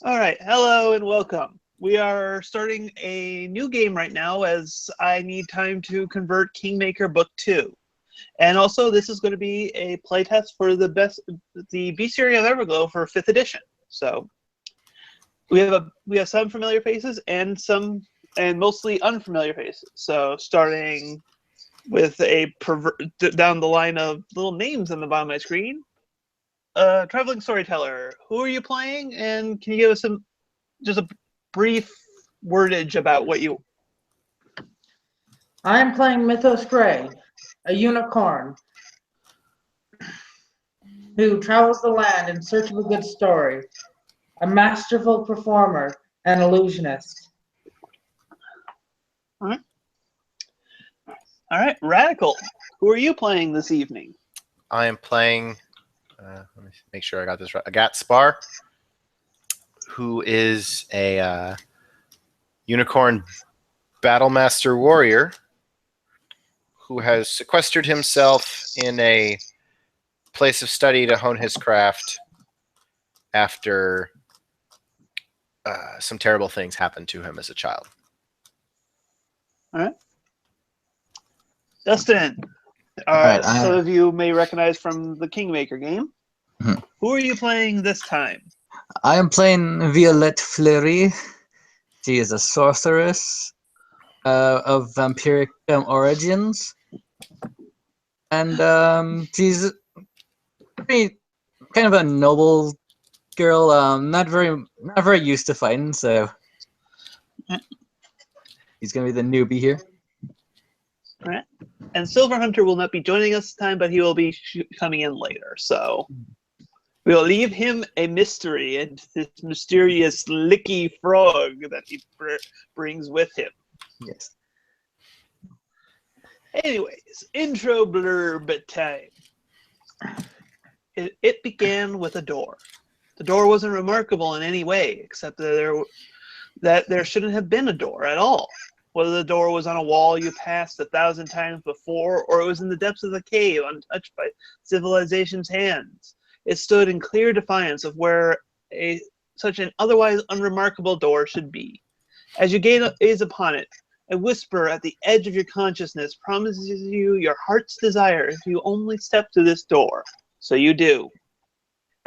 All right, hello and welcome. We are starting a new game right now as I need time to convert Kingmaker Book 2. And also, this is going to be a playtest for the Bestiary of Everglow for 5th edition. So we have some familiar faces and mostly unfamiliar faces. So starting with down the line of little names on the bottom of my screen. Traveling storyteller, who are you playing, and can you give us just a brief wordage about what you... I am playing Mythos Grey, a unicorn who travels the land in search of a good story, a masterful performer and illusionist. All right. All right, Radical, who are you playing this evening? I am playing, let me make sure I got this right, Agat Spar, who is a unicorn battlemaster warrior who has sequestered himself in a place of study to hone his craft after some terrible things happened to him as a child. All right. Dustin, right, some of you may recognize from the Kingmaker game. Mhm. Who are you playing this time? I am playing Violette Fleury. She is a sorceress of vampiric origins, and she's pretty kind of a noble girl. Not very used to fighting, so he's gonna be the newbie here. All right. And Silver Hunter will not be joining us this time, but he will be coming in later. So we'll leave him a mystery and this mysterious licky frog that he brings with him. Yes. Anyways, intro blurb time. It began with a door. The door wasn't remarkable in any way, except that there shouldn't have been a door at all. Whether the door was on a wall you passed 1,000 times before, or it was in the depths of the cave, untouched by civilization's hands, it stood in clear defiance of where such an otherwise unremarkable door should be. As you gaze upon it, a whisper at the edge of your consciousness promises you your heart's desire if you only step through this door. So you do.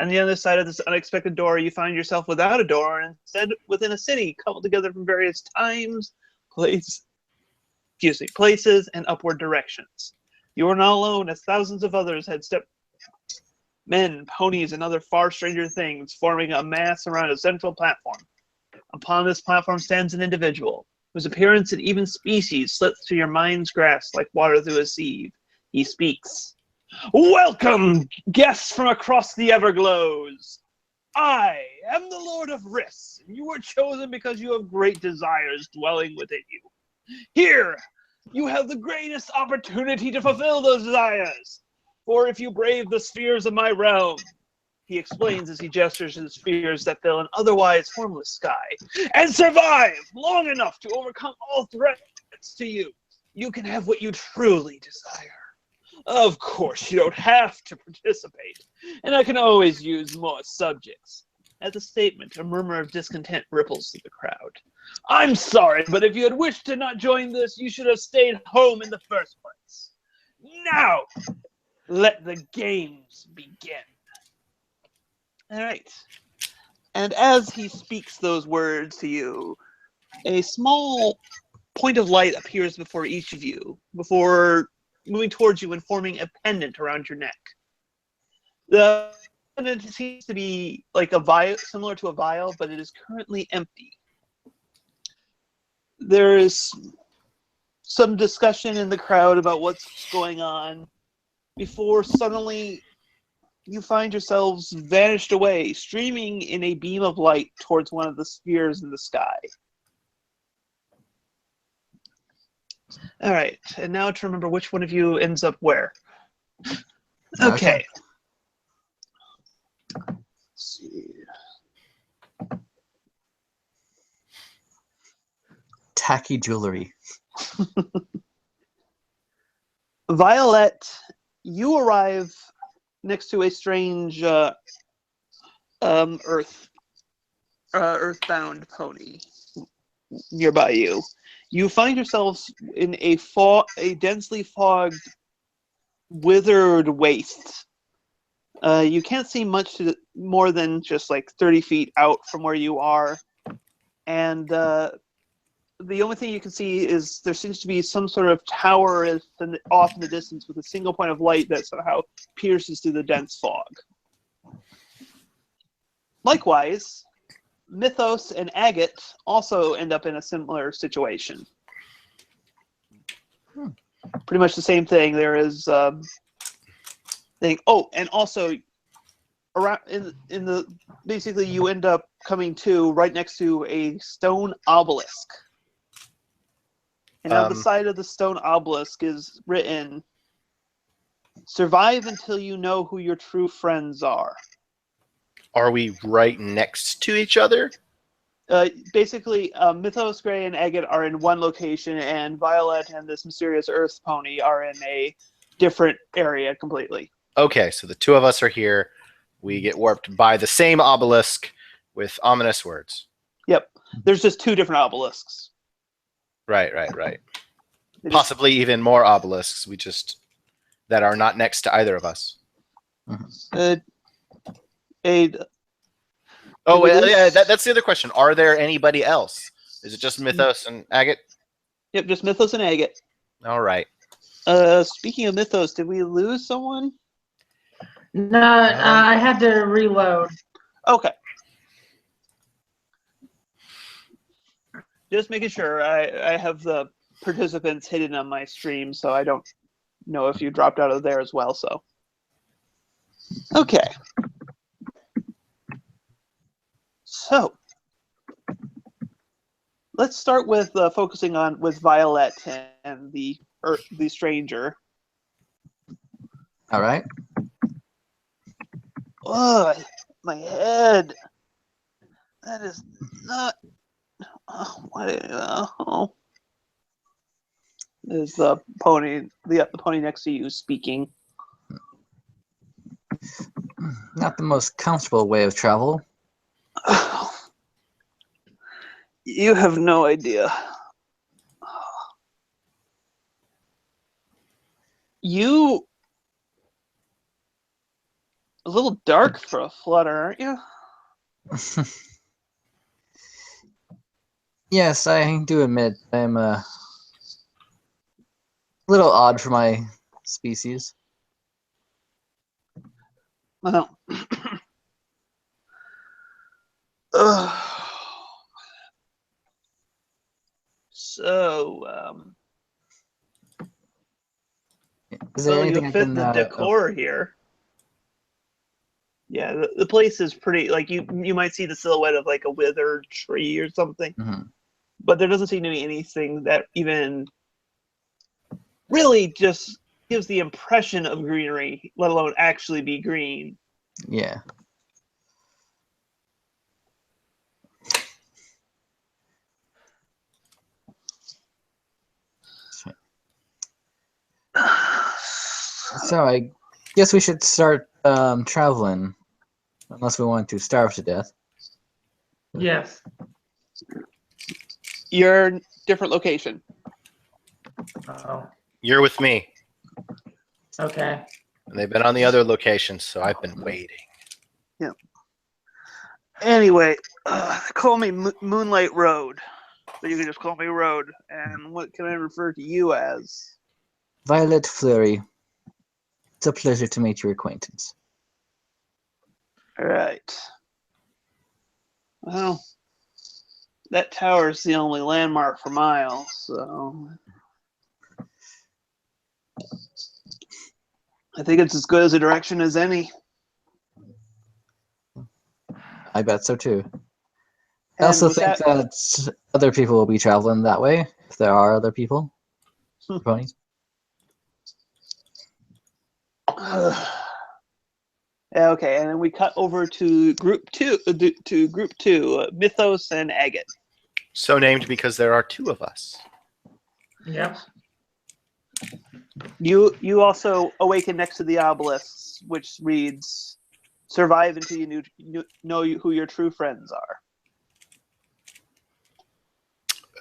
On the other side of this unexpected door, you find yourself without a door, and instead within a city coupled together from various times, places, and upward directions. You are not alone, as thousands of others had stepped. Men, ponies, and other far stranger things forming a mass around a central platform. Upon this platform stands an individual, whose appearance and even species slips through your mind's grasp like water through a sieve. He speaks. Welcome, guests from across the Everglows. I am the Lord of Riss, and you were chosen because you have great desires dwelling within you. Here, you have the greatest opportunity to fulfill those desires. For if you brave the spheres of my realm, he explains as he gestures to the spheres that fill an otherwise formless sky, and survive long enough to overcome all threats to you, you can have what you truly desire. Of course, you don't have to participate, and I can always use more subjects. At the statement, a murmur of discontent ripples through the crowd. I'm sorry, but if you had wished to not join this, you should have stayed home in the first place. Now, let the games begin. All right. And as he speaks those words to you, a small point of light appears before each of you, before moving towards you and forming a pendant around your neck. The pendant seems to be like a vial, similar to a vial, but it is currently empty. There's some discussion in the crowd about what's going on before suddenly you find yourselves vanished away, streaming in a beam of light towards one of the spheres in the sky. All right, and now to remember which one of you ends up where. Okay. Let's see. Tacky jewelry. Violet, you arrive next to a strange Earth. earthbound pony nearby you. You find yourselves in a densely fogged, withered waste. You can't see much more than just like 30 feet out from where you are. And the only thing you can see is there seems to be some sort of tower off in the distance with a single point of light that somehow pierces through the dense fog. Likewise, Mythos and Agate also end up in a similar situation. Pretty much the same thing. There is thing. Oh, and also around in the basically you end up coming to right next to a stone obelisk. And on the side of the stone obelisk is written, "Survive until you know who your true friends are." Are we right next to each other? Basically, Mythos, Grey, and Agate are in one location, and Violet and this mysterious Earth Pony are in a different area completely. Okay, so the two of us are here. We get warped by the same obelisk with ominous words. Yep. There's just two different obelisks. Right. Possibly even more obelisks. That are not next to either of us. Yeah, that's the other question. Are there anybody else? Is it just Mythos and Agate? Yep, just Mythos and Agate. All right. Speaking of Mythos, did we lose someone? No, I had to reload. Okay. Just making sure. I have the participants hidden on my stream, so I don't know if you dropped out of there as well. So, okay. So, let's start with focusing on with Violet and the stranger. All right. Oh, my head. That is not. Oh, what? Is the pony the pony next to you speaking? Not the most comfortable way of travel. You have no idea. You a little dark for a flutter, aren't you? Yes, I do admit I'm a little odd for my species. Well, so, Is there well, anything you I fit can? the decor here. Yeah, the place is pretty. Like you might see the silhouette of like a withered tree or something, but there doesn't seem to be anything that even really just gives the impression of greenery, let alone actually be green. Yeah. So I guess we should start traveling, unless we want to starve to death. Yes. Your different location. Oh, You're with me. okay. And they've been on the other locations, so I've been waiting. Yeah. Anyway, call me Moonlight Road. So you can just call me Road. And what can I refer to you as? Violet Fleury. It's a pleasure to meet your acquaintance. All right. Well, that tower is the only landmark for miles, so I think it's as good as a direction as any. I bet so too. I And also with think that other people will be traveling that way, if there are other people. Ponies. Okay, and then we cut over to group two, Mythos and Agate. So named because there are two of us. Yep. You also awaken next to the obelisks, which reads, "Survive until you know who your true friends are."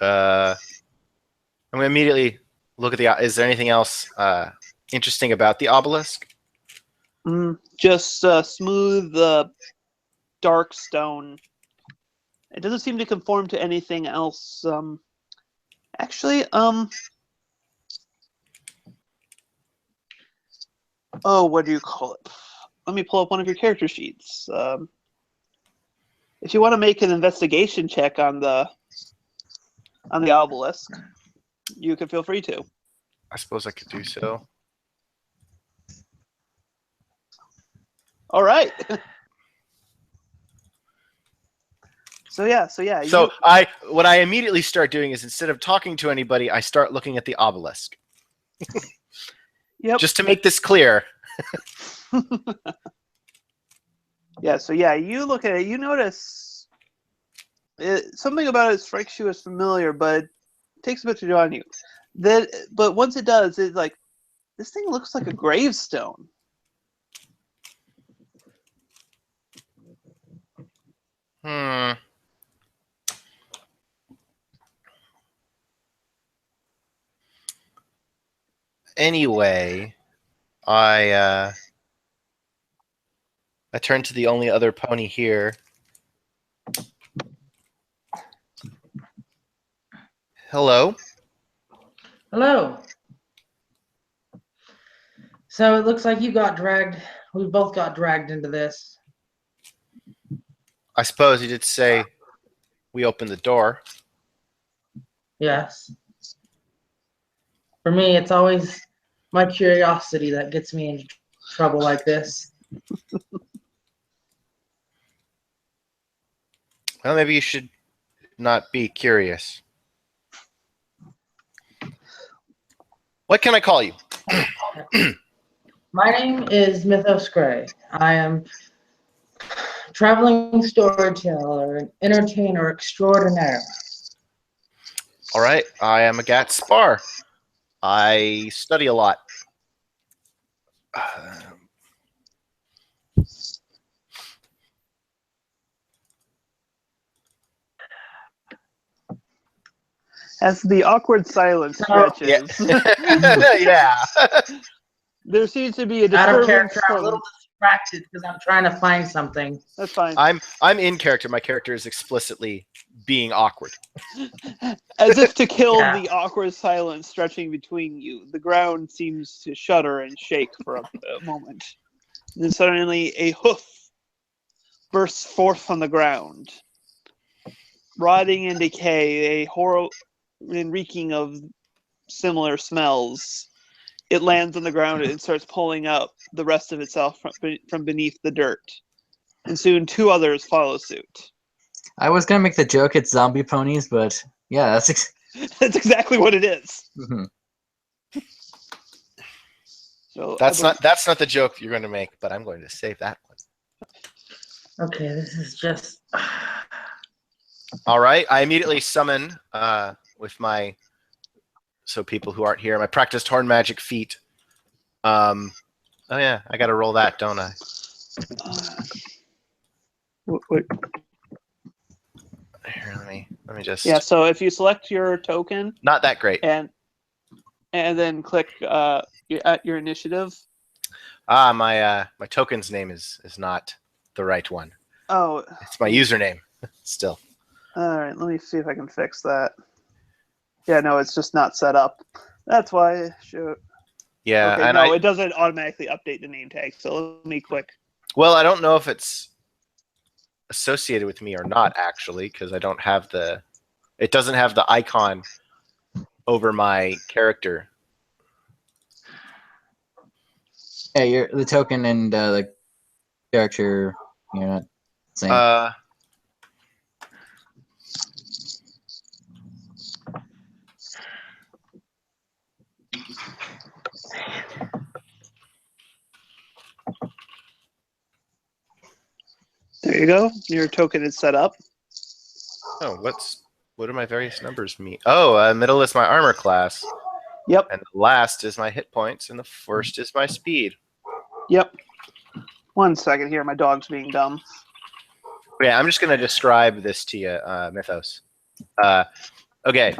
I'm gonna immediately look at the. Is there anything else interesting about the obelisk? Just smooth, dark stone. It doesn't seem to conform to anything else. Actually, oh, what do you call it? Let me pull up one of your character sheets. If you want to make an investigation check on the obelisk, you can feel free to. I suppose I could do so. All right. So yeah. What I immediately start doing is instead of talking to anybody, I start looking at the obelisk. Yep. Just to make this clear. Yeah. So yeah, you look at it. You notice something about it strikes you as familiar, but it takes a bit to draw on you. But once it does, it's like this thing looks like a gravestone. Anyway, I turn to the only other pony here. Hello. Hello. So it looks like you got dragged. We both got dragged into this. I suppose you did say we opened the door. Yes. For me, it's always my curiosity that gets me into trouble like this. Well, maybe you should not be curious. What can I call you? My name is Mythos Gray. I am traveling storyteller and entertainer extraordinaire. All right, I am a Gat Spar. I study a lot. As the awkward silence stretches, Yeah. there seems to be a Out of disturbance. character, I'm a little distracted because I'm trying to find something. That's fine. I'm in character. My character is explicitly being awkward. As if to kill Yeah. the awkward silence stretching between you, the ground seems to shudder and shake for a moment. Then suddenly a hoof bursts forth from the ground. Rotting in decay, a horror and reeking of similar smells, it lands on the ground and starts pulling up the rest of itself from beneath the dirt. And soon two others follow suit. I was gonna make the joke it's zombie ponies, but yeah, that's That's exactly what it is. Mhm. So That's not the joke you're going to make, but I'm going to save that one. Okay, this is just. All right, I immediately summon with my people who aren't here, my practiced horn magic feat. Oh yeah, I got to roll that, don't I? wait. Here, let me just. Yeah. So if you select your token Not that great. and then click at your initiative. My token's name is not the right one. Oh. It's my username still. All right. Let me see if I can fix that. Yeah. No, it's just not set up. That's why. Sure. Yeah, Okay, and no, it doesn't automatically update the name tag. So let me click. Well, I don't know if it's associated with me or not, actually, because I don't have the. It doesn't have the icon over my character. Yeah, you're the token and the character. You're not same. There you go. Your token is set up. Oh, what do my various numbers mean? Oh, middle is my armor class. Yep. And the last is my hit points, and the first is my speed. Yep. 1 second here. My dog's being dumb. Yeah, I'm just going to describe this to you, Mythos. Okay,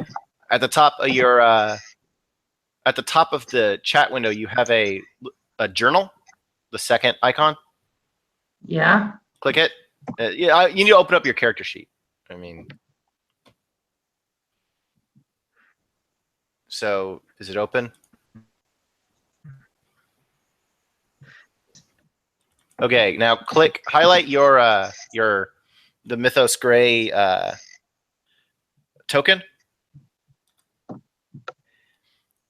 at the top of your at the top of the chat window, you have a journal, the second icon. Yeah. Click it. Yeah, you need to open up your character sheet. I mean, so is it open? Okay, now highlight the Mythos Gray token,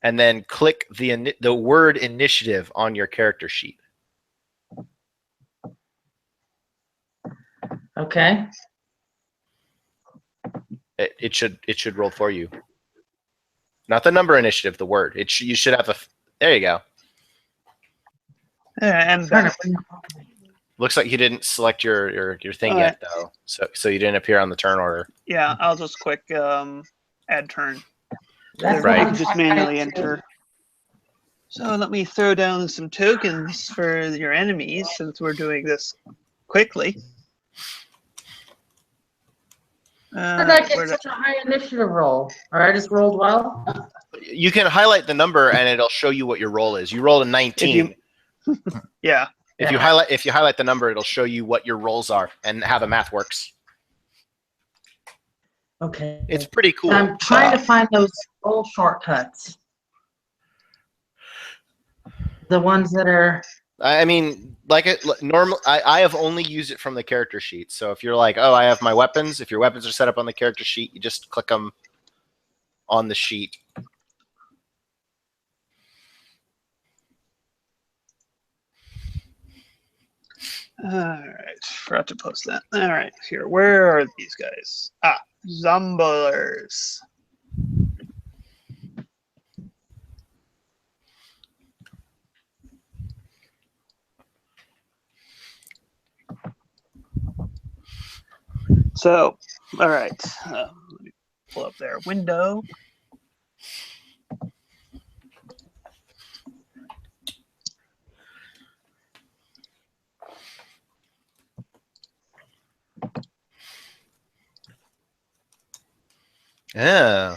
and then click the word initiative on your character sheet. Okay. It should roll for you. Not the number initiative, the word. You should have a. There you go. And Trying to bring- Looks like you didn't select your thing yet, though. So you didn't appear on the turn order. yeah, I'll just click add turn. That's Right. what You I'm can just trying manually to- enter. So let me throw down some tokens for your enemies since we're doing this quickly. How did I Where get did- such a high initiative roll? Or I just rolled well? You can highlight the number, and it'll show you what your roll is. You rolled a 19. yeah. If you highlight the number, it'll show you what your rolls are and how the math works. Okay. It's pretty cool. I'm trying to find those roll shortcuts. The ones that are. I mean, I have only used it from the character sheet. So if you're like, oh, I have my weapons. If your weapons are set up on the character sheet, you just click them on the sheet. All right. Forgot to post that. All right. Here. Where are these guys? Ah, Zomblers. So, all right. Let me pull up their window. Yeah,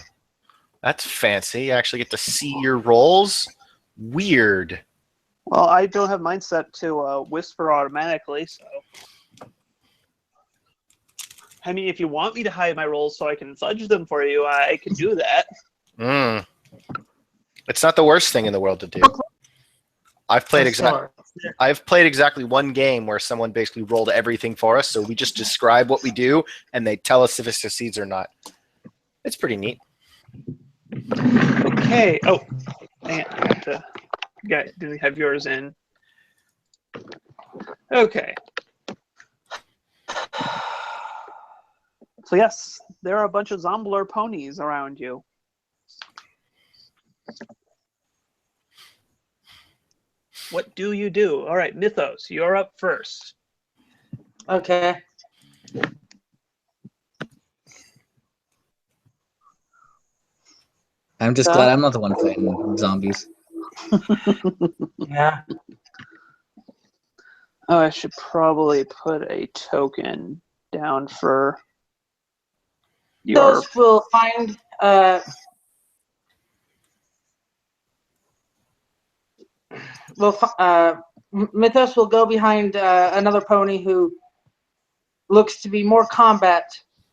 that's fancy. You actually get to see your rolls. Weird. Well, I don't have mine set to whisper automatically, so. I mean, if you want me to hide my rolls so I can fudge them for you, I can do that. It's not the worst thing in the world to do. I've played exactly one game where someone basically rolled everything for us, so we just describe what we do, and they tell us if it succeeds or not. It's pretty neat. Okay. Oh, dang it. Didn't have yours in. Okay. So yes, there are a bunch of Zombler ponies around you. What do you do? All right, Mythos, you're up first. Okay. I'm just glad I'm not the one fighting zombies. Yeah. Oh, I should probably put a token down for your. Those will find. Mythos will go behind another pony who looks to be more combat.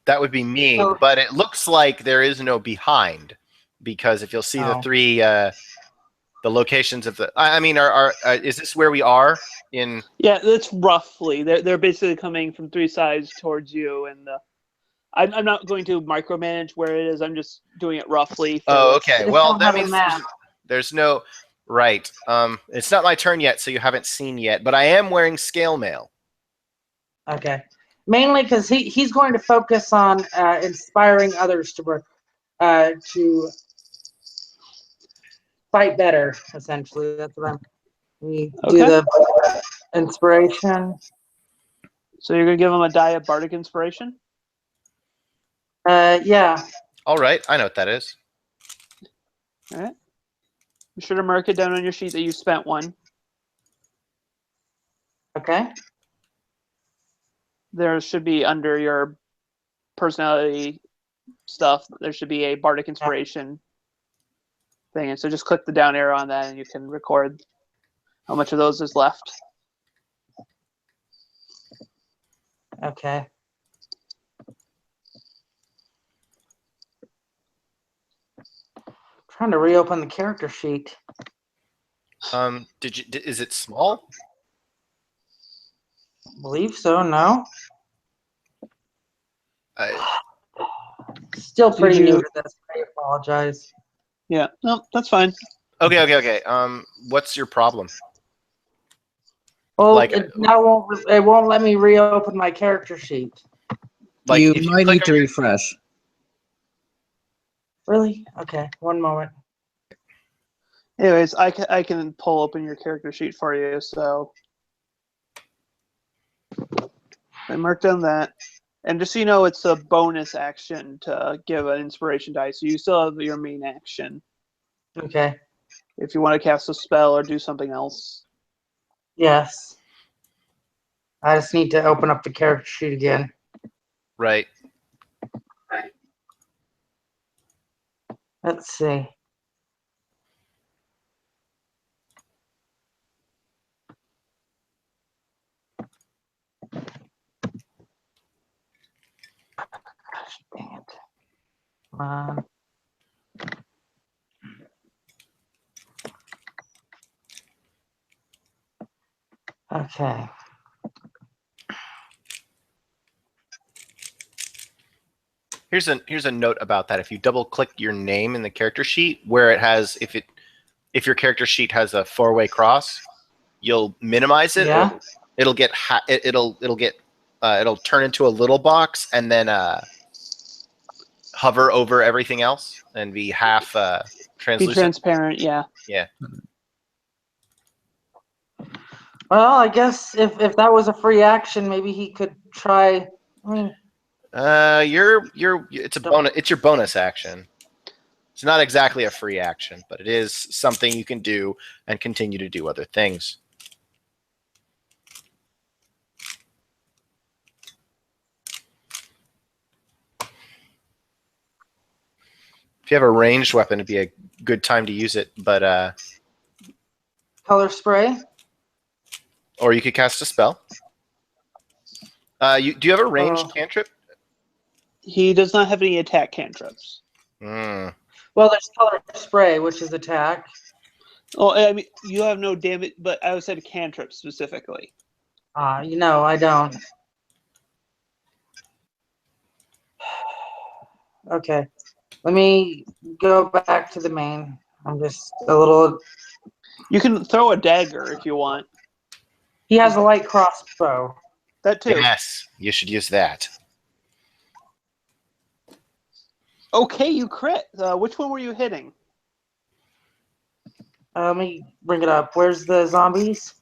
That would be me, So- but it looks like there is no behind, because if you'll see the three, the locations of the. I mean, is this where we are in? Yeah, that's roughly. They're basically coming from three sides towards you, and I'm not going to micromanage where it is. I'm just doing it roughly. Oh, okay. Just Well, don't that have a means map. there's no right. It's not my turn yet, so you haven't seen yet. But I am wearing scale mail. Okay. Mainly because he's going to focus on inspiring others to fight better. Essentially, that's what we do Okay. the inspiration. So you're gonna give them a die of bardic inspiration. Yeah. All right, I know what that is. All right. Be sure to mark it down on your sheet that you spent one. Okay. There should be under your personality stuff, there should be a bardic inspiration thing, and so just click the down arrow on that, and you can record how much of those is left. Okay. Trying to reopen the character sheet. Is it small? Believe so. No. I, Still pretty Did you- new to this. I apologize. Yeah, no, that's fine. okay. What's your problem? Well, Like- it won't let me reopen my character sheet. Like you if might click need to on your- refresh. Really? Okay. One moment. Anyways, I can pull open your character sheet for you, so I marked down that. And just so you know, it's a bonus action to give an inspiration die, so you still have your main action Okay. if you want to cast a spell or do something else. Yes. I just need to open up the character sheet again. Right. Let's see. Gosh, dang it. Come on. Okay. Here's a note about that. If you double click your name in the character sheet, where it has if your character sheet has a 4-way cross, you'll minimize it. Yeah. It'll turn into a little box and then hover over everything else and be half Be translucent. transparent, yeah. Yeah. Well, I guess if that was a free action, maybe he could try. I mean, It's a bonus. It's your bonus action. It's not exactly a free action, but it is something you can do and continue to do other things. If you have a ranged weapon, it'd be a good time to use it, but color spray. or you could cast a spell. Do you have a ranged cantrip? He does not have any attack cantrips. Mm. Well, there's color spray, which is attack. Oh, I mean, you have no damage, but I said cantrip specifically. I don't. Okay. Let me go back to the main. I'm just a little. You can throw a dagger if you want. He has a light crossbow. That too. Yes, you should use that. Okay, you crit. Which one were you hitting? Let me bring it up. Where's the zombies?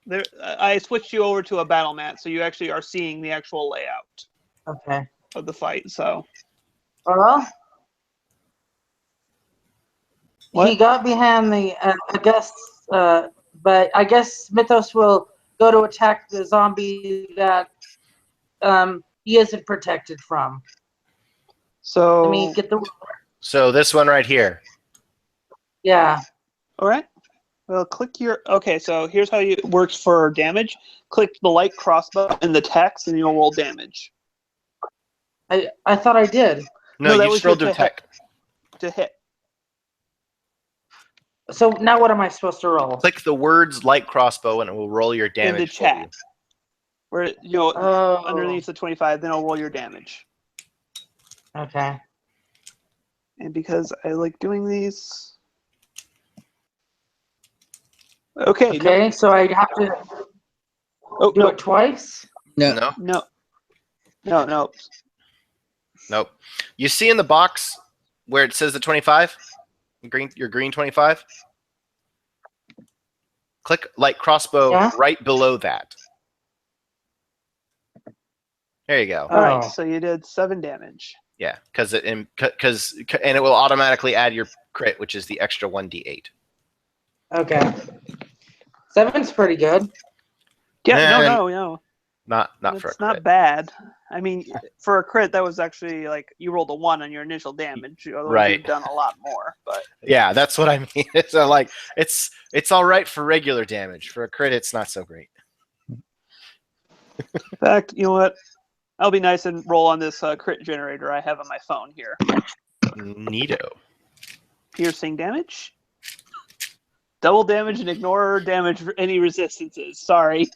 There, I switched you over to a battle mat, so you actually are seeing the actual layout Okay. of the fight. So Well, What? he got behind the. I guess, but I guess Mythos will go to attack the zombie that he isn't protected from. so Let me get the. So this one right here. Yeah. all right. Well, click your. Okay, so here's how it works for damage. Click the light crossbow in the text, and you'll roll damage I thought I did. No, No, that you was just rolled your to attack. to hit. So now what am I supposed to roll? Click the words light crossbow and it will roll your In the damage for chat. you. Where Oh. underneath the 25, then I'll roll your damage. Okay. And because I like doing these. Okay. Okay, so I have to No, do it twice? No, no. nope. You see in the box where it says the 25? Your green 25? Click light crossbow Yeah. right below that. There you go. All right. Oh. So you did 7 damage. Yeah, and it will automatically add your crit, which is the extra 1d8. Okay. 7's pretty good. Yeah. And- No. Not for a It's crit. not bad. I mean, for a crit, that was actually like you rolled a 1 on your initial damage. Otherwise, Right. you've done a lot more. But Yeah, that's what I mean. So like, it's all right for regular damage. For a crit, it's not so great. in fact, you know what? I'll be nice and roll on this crit generator I have on my phone here. Neato. Piercing damage. Double damage and ignore damage for any resistances. Sorry.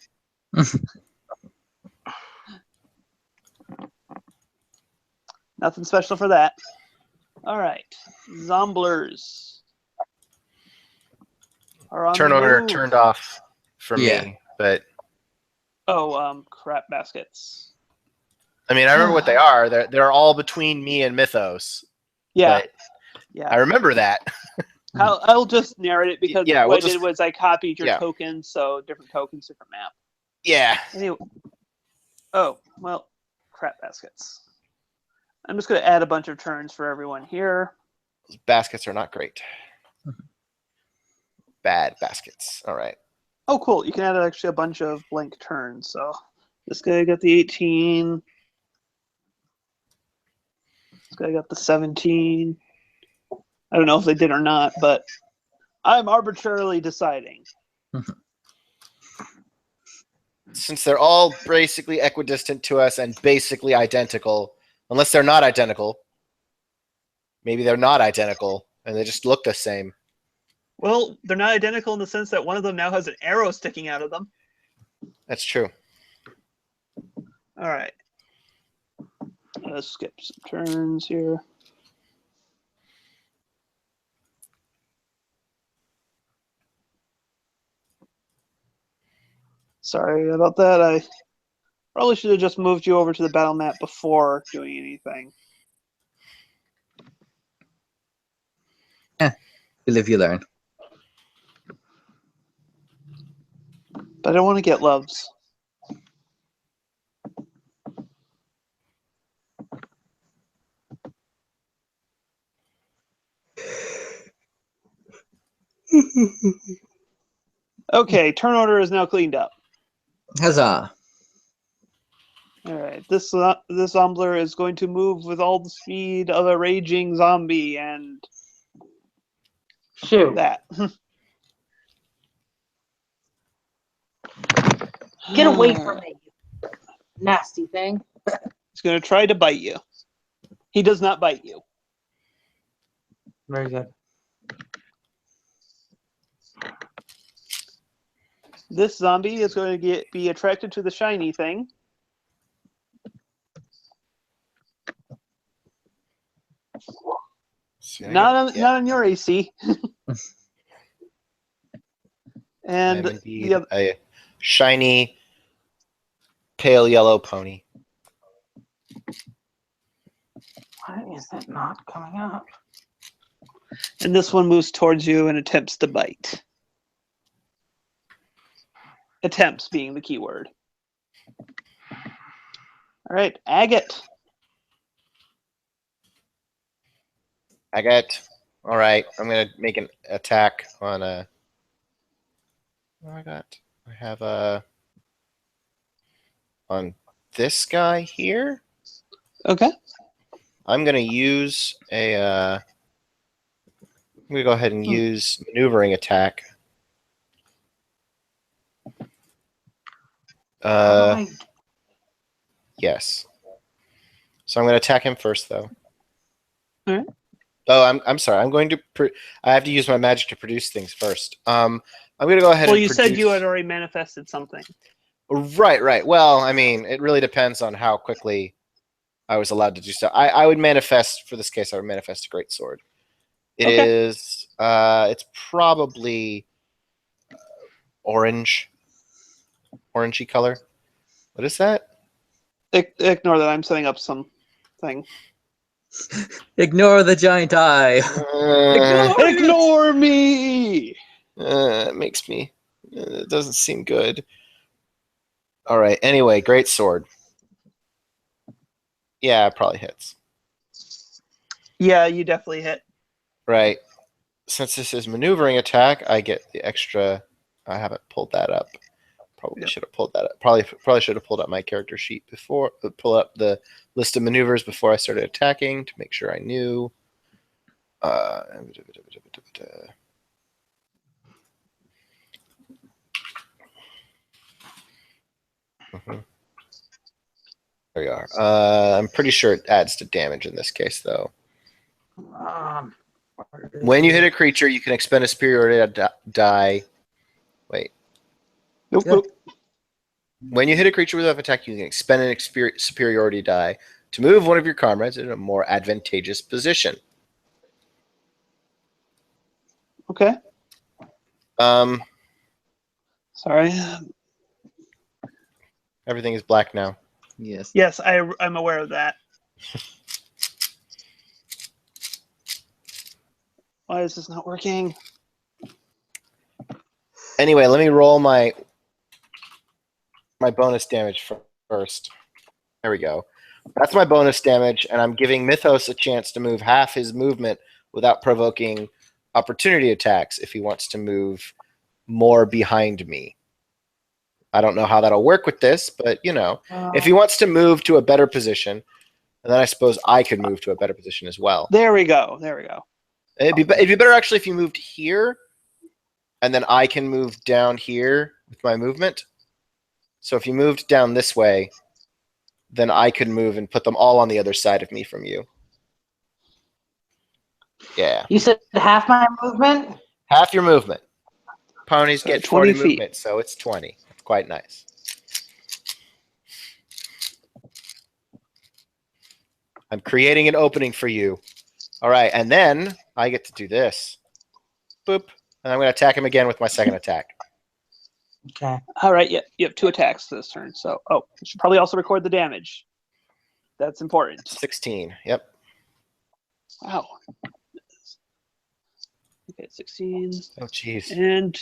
Nothing special for that. All right. Zomblers are on Turn the order move. turned off for Yeah. me, but Oh, crap baskets. I mean, I remember what they are. They're all between me and Mythos. Yeah. But Yeah. I remember that. I'll just narrate it because Yeah, what we'll I did was I copied your yeah. tokens, so different tokens, different map. Yeah. Anyway. Oh, well, crap baskets. I'm just going to add a bunch of turns for everyone here. Those baskets are not great. Bad baskets. All right. Oh, cool. You can add actually a bunch of blank turns. So this guy got the 18. This guy got the 17. I don't know if they did or not, but I'm arbitrarily deciding. Since they're all basically equidistant to us and basically identical, unless they're not identical, maybe they're not identical and they just look the same. Well, they're not identical in the sense that one of them now has an arrow sticking out of them. That's true. All right. Let's skip some turns here. Sorry about that. I probably should have just moved you over to the battle map before doing anything. You live, you learn. But I don't want to get loves. Okay, turn order is now cleaned up. Huzzah. All right, this zombler is going to move with all the speed of a raging zombie and Shoot. that. Get away from me, you nasty thing. He's going to try to bite you. He does not bite you. Very good. This zombie is going to be attracted to the shiny thing. See, Not on your AC. And I'm indeed a shiny, pale yellow pony. Why is it not coming up? And this one moves towards you and attempts to bite. Attempts being the key word. All right, Agate. Agate. All right, I'm gonna make an attack on a. What I got? I have a on this guy here. Okay. I'm gonna use a. I'm gonna go ahead and use maneuvering attack. Yes. So I'm gonna attack him first, though. All right. Oh, I'm sorry. I'm going to. I have to use my magic to produce things first. I'm going to go ahead. Well, and you said you produce- had already manifested something. Right. Well, I mean, it really depends on how quickly I was allowed to do so. I would manifest for this case. I would manifest a great sword. It is. It's probably orangey color. What is that? Ignore that. I'm setting up something. Ignore the giant eye. Ignore me! It makes me. It doesn't seem good. All right. Anyway, great sword. Yeah, it probably hits. Yeah, you definitely hit. Right. Since this is maneuvering attack, I get the extra. I haven't pulled that up. Probably Yep. should have pulled that up. Probably should have pulled up my character sheet before. Pull up the list of maneuvers before I started attacking to make sure I knew. Mhm. There we are. I'm pretty sure it adds to damage in this case, though. When you hit a creature, you can expend a superiority die. Wait. Nope, Yeah. nope. When you hit a creature with an attack, you can expend an superiority die to move one of your comrades in a more advantageous position. Okay. Um, Sorry. everything is black now. Yes. Yes, I'm aware of that. Why is this not working? Anyway, let me roll my bonus damage first. There we go. That's my bonus damage, and I'm giving Mythos a chance to move half his movement without provoking opportunity attacks if he wants to move more behind me. I don't know how that'll work with this, but if he wants to move to a better position, and then I suppose I could move to a better position as well. There we go. There we go. It'd be better actually if you moved here, and then I can move down here with my movement. So if you moved down this way, then I could move and put them all on the other side of me from you. Yeah. You said half my movement? Half your movement. Ponies So get 20 40 feet. movement, so it's 20. It's quite nice. I'm creating an opening for you. All right, and then I get to do this. Boop. And I'm going to attack him again with my second attack. Okay. All right. Yeah, you have 2 attacks this turn. So, you should probably also record the damage. That's important. 16. Yep. Wow. Okay, 16. Oh, jeez. And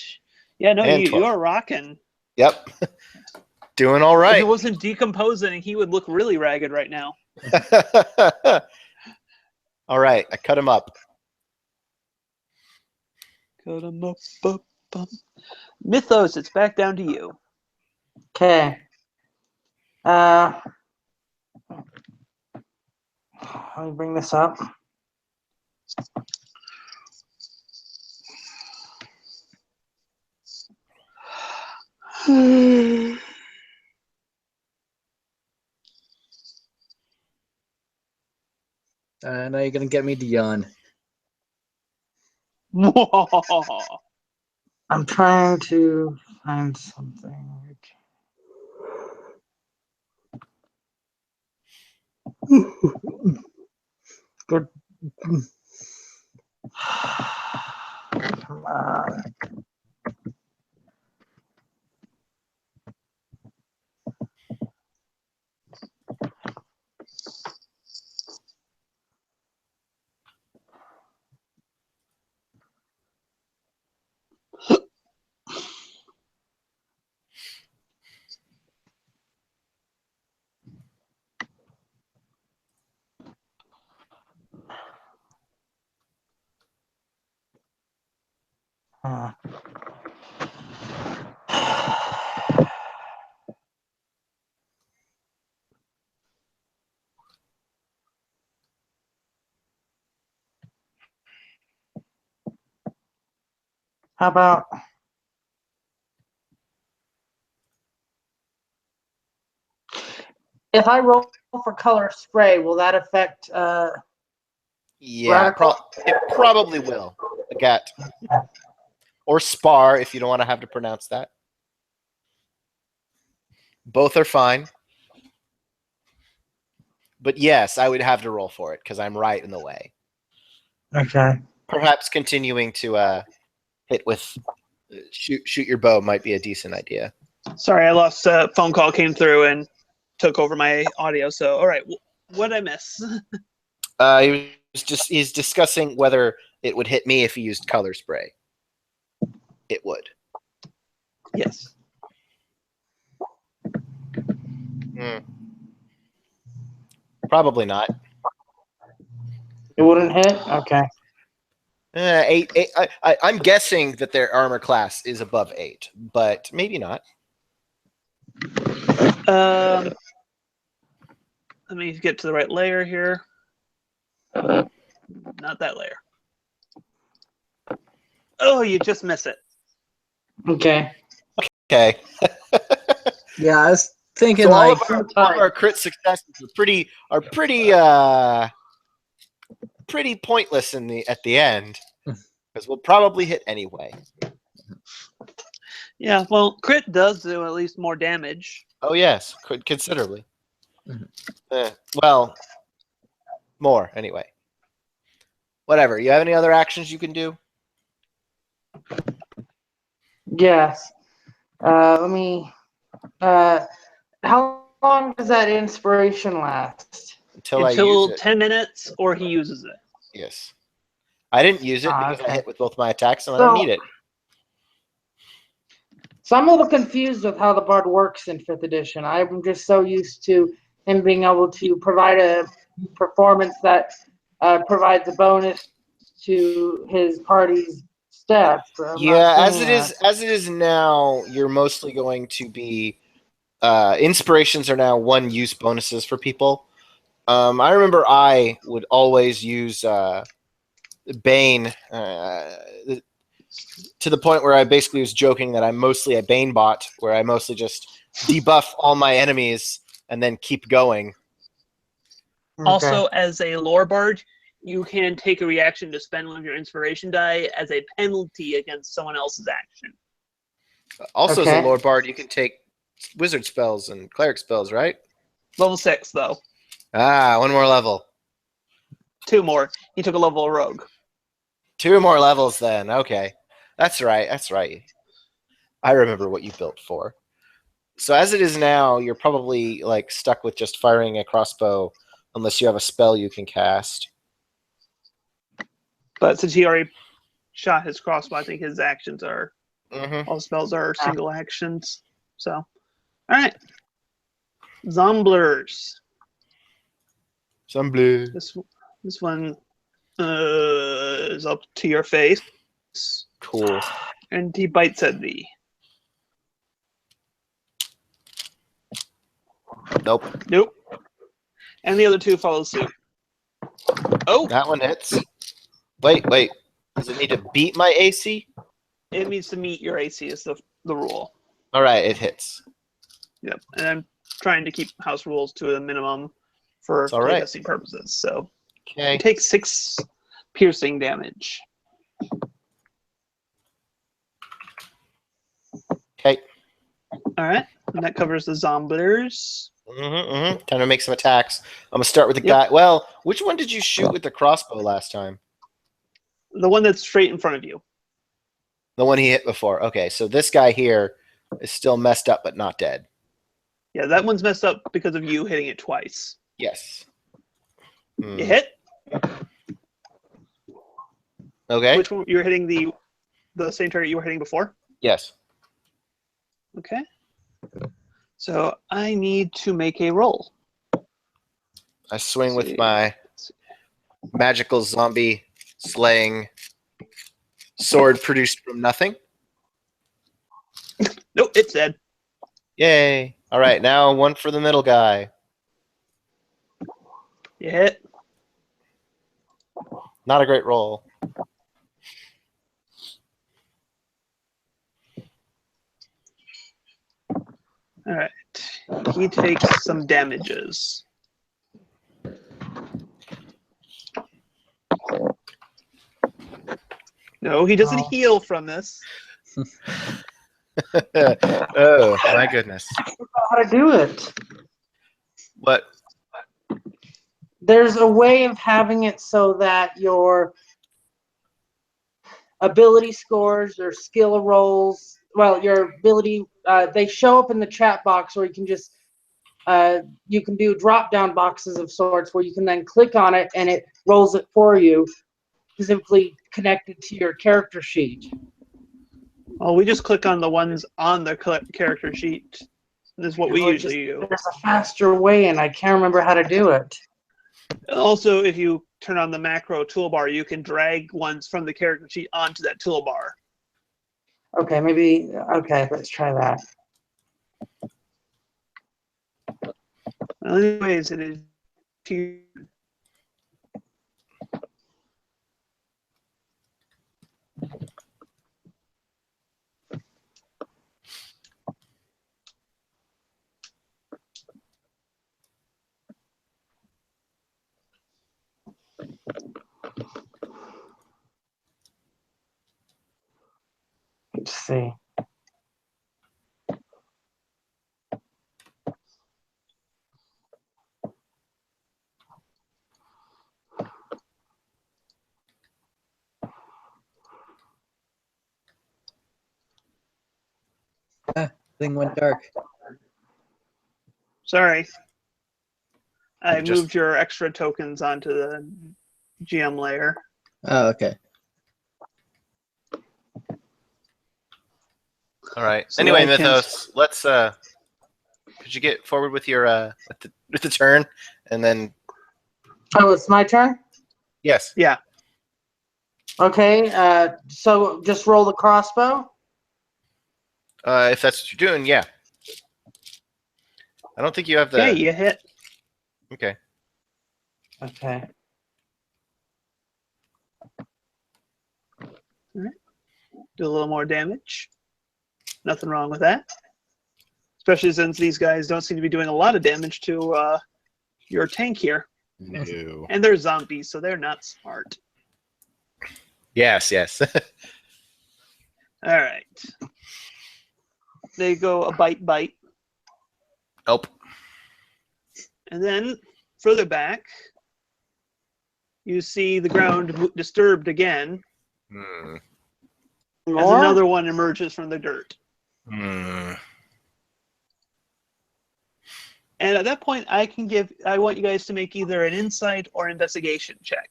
yeah, no, And you 12. are rocking. Yep. Doing all If right. it wasn't decomposing, he would look really ragged right now. All right, I cut him up. Cut him up. Mythos, it's back down to you. Okay. Let me bring this up. Now you're gonna get me to yawn. I'm trying to find something. Good. Come on. How about if I roll for color spray, will that affect Yeah, Radical? it probably will. Agat. Or spar, if you don't want to have to pronounce that. Both are fine. But yes, I would have to roll for it because I'm right in the way. Okay. Perhaps continuing to hit with shoot your bow might be a decent idea. Sorry, I lost a phone call came through and took over my audio. So, all right, what did I miss? He's discussing whether it would hit me if he used color spray. It would. Yes. Probably not. It wouldn't hit? Okay. 8. I'm guessing that their armor class is above 8, but maybe not. Let me get to the right layer here. Not that layer. Oh, you just miss it. Okay. Okay. Yeah, I was thinking So like all of our crit successes are pretty pointless at the end because we'll probably hit anyway. Yeah, well, crit does do at least more damage. Oh yes, considerably. Mhm. Well, more anyway. Whatever. You have any other actions you can do? Yes. Let me. How long does that inspiration last? Until I use it. 10 minutes, or he uses it. Yes. I didn't use it Ah, because I okay. hit with both my attacks and I don't need it. So I'm a little confused with how the bard works in 5th edition. I'm just so used to him being able to provide a performance that provides a bonus to his party's stats. But I'm not Yeah, seeing that. as it is now, you're mostly going to be inspirations are now 1-use bonuses for people. I remember I would always use Bane to the point where I basically was joking that I'm mostly a Bane bot, where I mostly just debuff all my enemies and then keep going. Also, as a lore bard, you can take a reaction to spend one of your inspiration die as a penalty against someone else's action. Also, as a Okay. lore bard, you can take wizard spells and cleric spells, right? Level 6, though. Ah, one more level. 2 more. He took a level of rogue. 2 more levels then. Okay. That's right. That's right. I remember what you built for. So as it is now, you're probably like stuck with just firing a crossbow unless you have a spell you can cast. But since he already shot his crossbow, I think his actions are Mm-hmm. all spells are single actions. So, all right, Zomblers. Some blue. This one is up to your face, Cool. and he bites at thee. Nope. Nope. And the other 2 follow suit. Oh, That one hits. Wait. Does it need to beat my AC? it needs to meet your AC is the rule. All right, it hits. Yep. And I'm trying to keep house rules to a minimum for It's all right. playtesting purposes. So Okay. you take 6 piercing damage. Okay. All right. And that covers the Zomblers. Time to make some attacks. I'm gonna start with the guy. Well, which one did you shoot with the crossbow last time? The one that's straight in front of you. The one he hit before. Okay, so this guy here is still messed up but not dead. Yeah, that one's messed up because of you hitting it twice. Yes. You hit? Okay. Which one? You're hitting the same target you were hitting before? Yes. Okay. So I need to make a roll. I swing with my magical zombie slaying sword produced from nothing. Nope, it's dead. Yay. All right, now one for the middle guy. You hit. Not a great roll. All right. He takes some damages. No, he doesn't heal from this. Oh, my goodness. How to do it? What? There's a way of having it so that your ability scores or skill rolls, well, your ability, they show up in the chat box, or you can just you can do drop down boxes of sorts where you can then click on it and it rolls it for you, specifically connected to your character sheet. Well, we just click on the ones on the character sheet. This is what we usually do. There's a faster way, and I can't remember how to do it. Also, if you turn on the macro toolbar, you can drag ones from the character sheet onto that toolbar. Okay, maybe. Okay, let's try that. Well, anyways, it is. Let's see. Thing went dark. Sorry. I Just- moved your extra tokens onto the GM layer. Oh, okay. All right. So Anyway, I can- Mythos, let's could you get forward with your with the turn, and then Oh, it's my turn? yes. Yeah. Okay, so just roll the crossbow. If that's what you're doing, yeah. I don't think you have the. Okay, you hit. Okay. Okay. Do a little more damage. Nothing wrong with that. Especially since these guys don't seem to be doing a lot of damage to your tank here. No. And they're zombies, so they're not smart. Yes. Yes. All right. They go a bite. Nope. And then further back, you see the ground disturbed again Hmm. as More? another one emerges from the dirt. Hmm. And at that point, I want you guys to make either an insight or investigation check.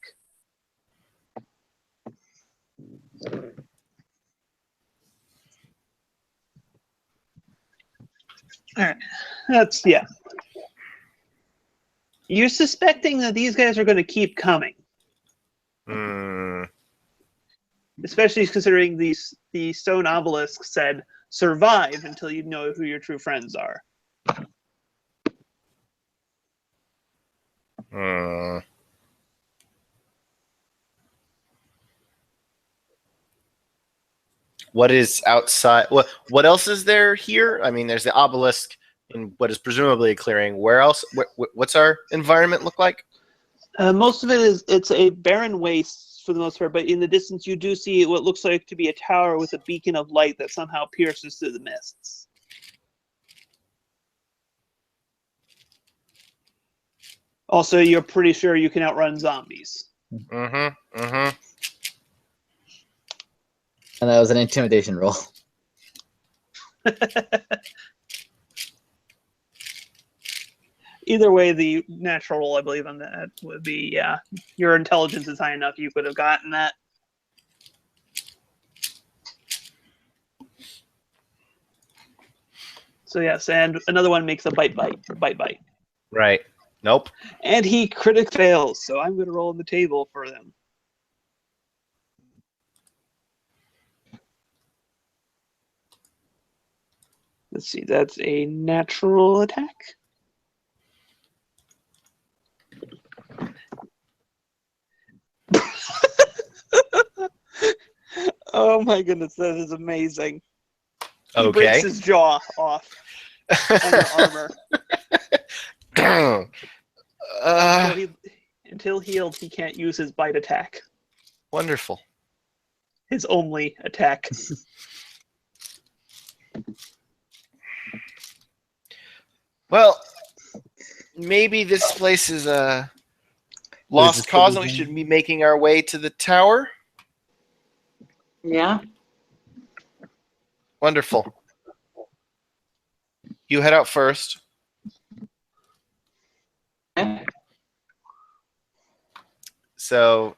All right. Yeah. You're suspecting that these guys are going to keep coming, Hmm. especially considering the stone obelisk said survive until you know who your true friends are. Hmm. What is outside? What else is there here? I mean, there's the obelisk in what is presumably a clearing. Where else? What's our environment look like? Most of it's a barren waste for the most part, but in the distance you do see what looks like to be a tower with a beacon of light that somehow pierces through the mists. Also, you're pretty sure you can outrun zombies. Mm-hmm. Mm-hmm. And that was an intimidation roll. Either way, the natural roll, I believe, on that would be, yeah, your intelligence is high enough, you could have gotten that. So yes, and another one makes a bite. Right. Nope. And he critic fails, so I'm going to roll on the table for them. Let's see, that's a natural attack. Oh my goodness, that is amazing. He breaks Okay. his jaw off under armor. Until healed, he can't use his bite attack. Wonderful. His only attack. Well, maybe this place is a lost cause, and we should be making our way to the tower. Yeah. Wonderful. You head out first. Okay. So,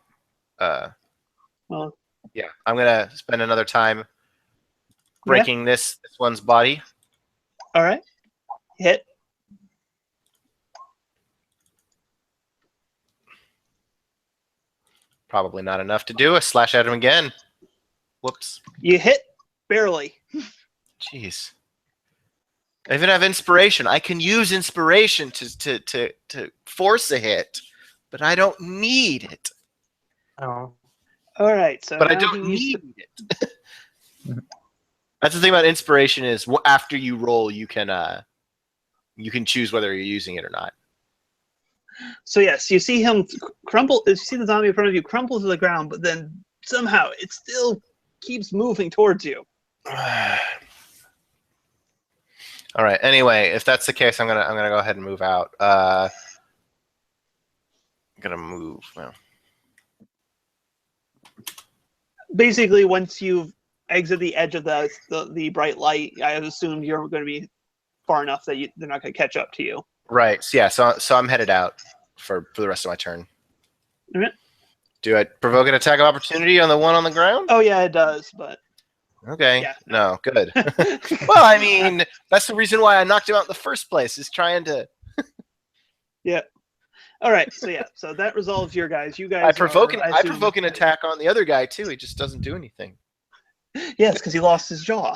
Well, yeah, I'm gonna spend another time breaking this one's body. all right. Hit. Probably not enough to do. I slash at him again. Whoops. You hit barely. Jeez. I even have inspiration. I can use inspiration to force a hit, but I don't need it. Oh. All right, so But I now don't he needs need to. it. That's the thing about inspiration is after you roll, you can choose whether you're using it or not. So yes, you see him crumple. You see the zombie in front of you crumple to the ground, but then somehow it still keeps moving towards you. All right. Anyway, if that's the case, I'm gonna go ahead and move out. I'm gonna move now. Basically, once you've exited the edge of the bright light, I assumed you're going to be far enough that they're not going to catch up to you. Right. So yeah. So I'm headed out for the rest of my turn. All right. Do I provoke an attack of opportunity on the one on the ground? Oh yeah, it does, but Okay. yeah, no, good. Well, I mean, that's the reason why I knocked him out in the first place, is trying to. Yeah. All right. So yeah. So that resolves your guys. You guys. I provoke I assume- an attack on the other guy too. He just doesn't do anything. Yes, because he lost his jaw.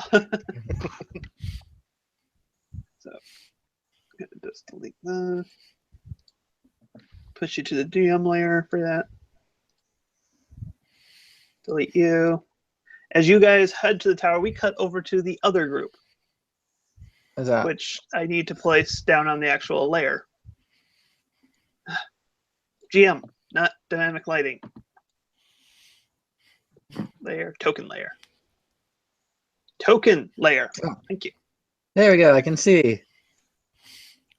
So just delete that. Push you to the DM layer for that. Delete you. As you guys head to the tower, we cut over to the other group, What's that? which I need to place down on the actual layer. GM, not dynamic lighting. Layer, token layer. Token layer. Oh. Thank you. There we go. I can see.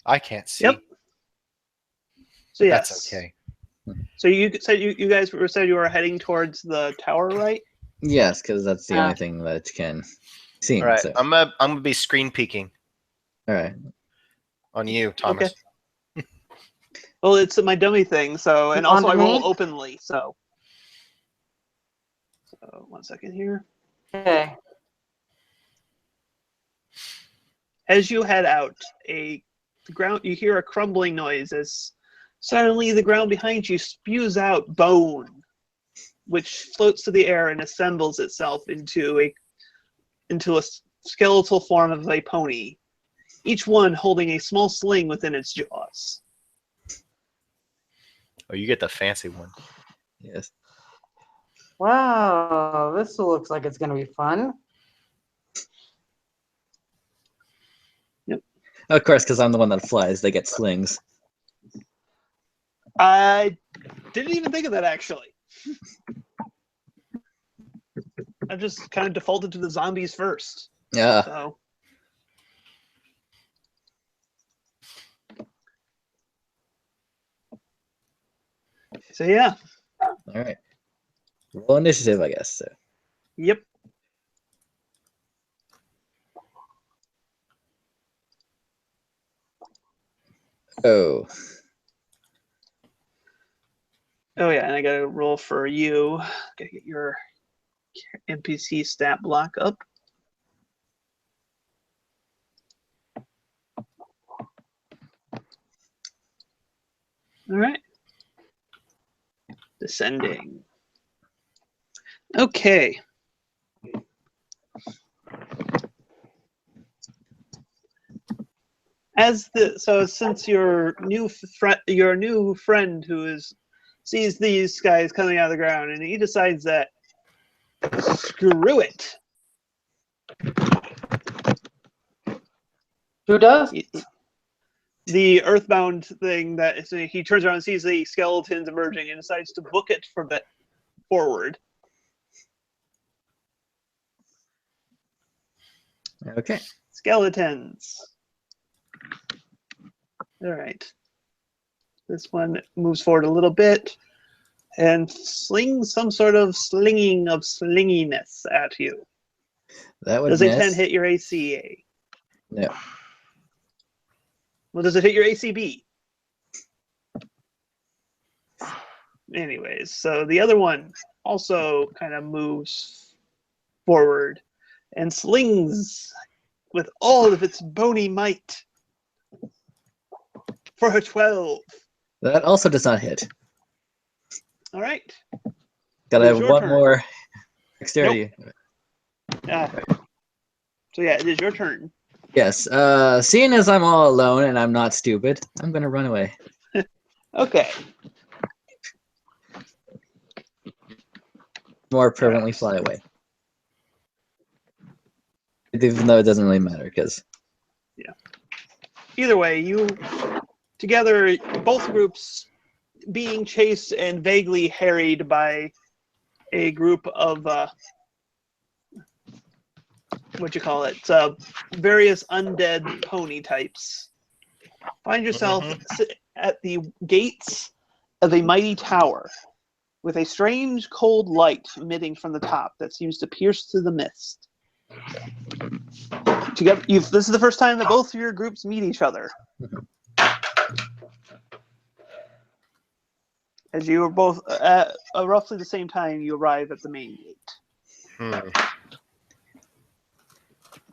I can't see. Yep. So yes. That's okay. So you said you guys said you were heading towards the tower, right? Yes, because that's the Yeah. only thing that can see. All right. So. I'm gonna be screen peeking All right. on you, Thomas. Okay. Well, it's my dummy thing, so and also I roll openly, so. So 1 second here. Okay. As you head out, the ground you hear a crumbling noise as suddenly the ground behind you spews out bone, which floats through the air and assembles itself into a skeletal form of a pony, each one holding a small sling within its jaws. Oh, you get the fancy one. Yes. Wow, this looks like it's gonna be fun. Of course, because I'm the one that flies, they get slings. I didn't even think of that, actually. I just kind of defaulted to the zombies first. Yeah. So yeah. All right. Roll initiative, I guess. So. Yep. Oh. Oh yeah, and I gotta roll for you. Gotta get your NPC stat block up. All right. Descending. Okay. Since your new friend sees these guys coming out of the ground, and he decides that screw it. Who does? The earthbound thing he turns around and sees the skeletons emerging and decides to book it from it forward. Okay. Skeletons. All right. This one moves forward a little bit and slings some sort of slinginess at you. That would Does miss. a 10 hit your ACA? No. Well, does it hit your ACB? Anyways, so the other one also kind of moves forward and slings with all of its bony might for a 12. That also does not hit. All right. Gotta It's have your one turn. more dexterity. So yeah, it is your turn. Yes. Seeing as I'm all alone and I'm not stupid, I'm gonna run away. Okay. More permanently fly away. Even though it doesn't really matter, because Either way, you together, both groups being chased and vaguely harried by a group of various undead pony types. Find yourself at the gates of a mighty tower with a strange cold light emitting from the top that seems to pierce through the mist. Together, this is the first time that both of your groups meet each other. As you are both at roughly the same time, you arrive at the main gate.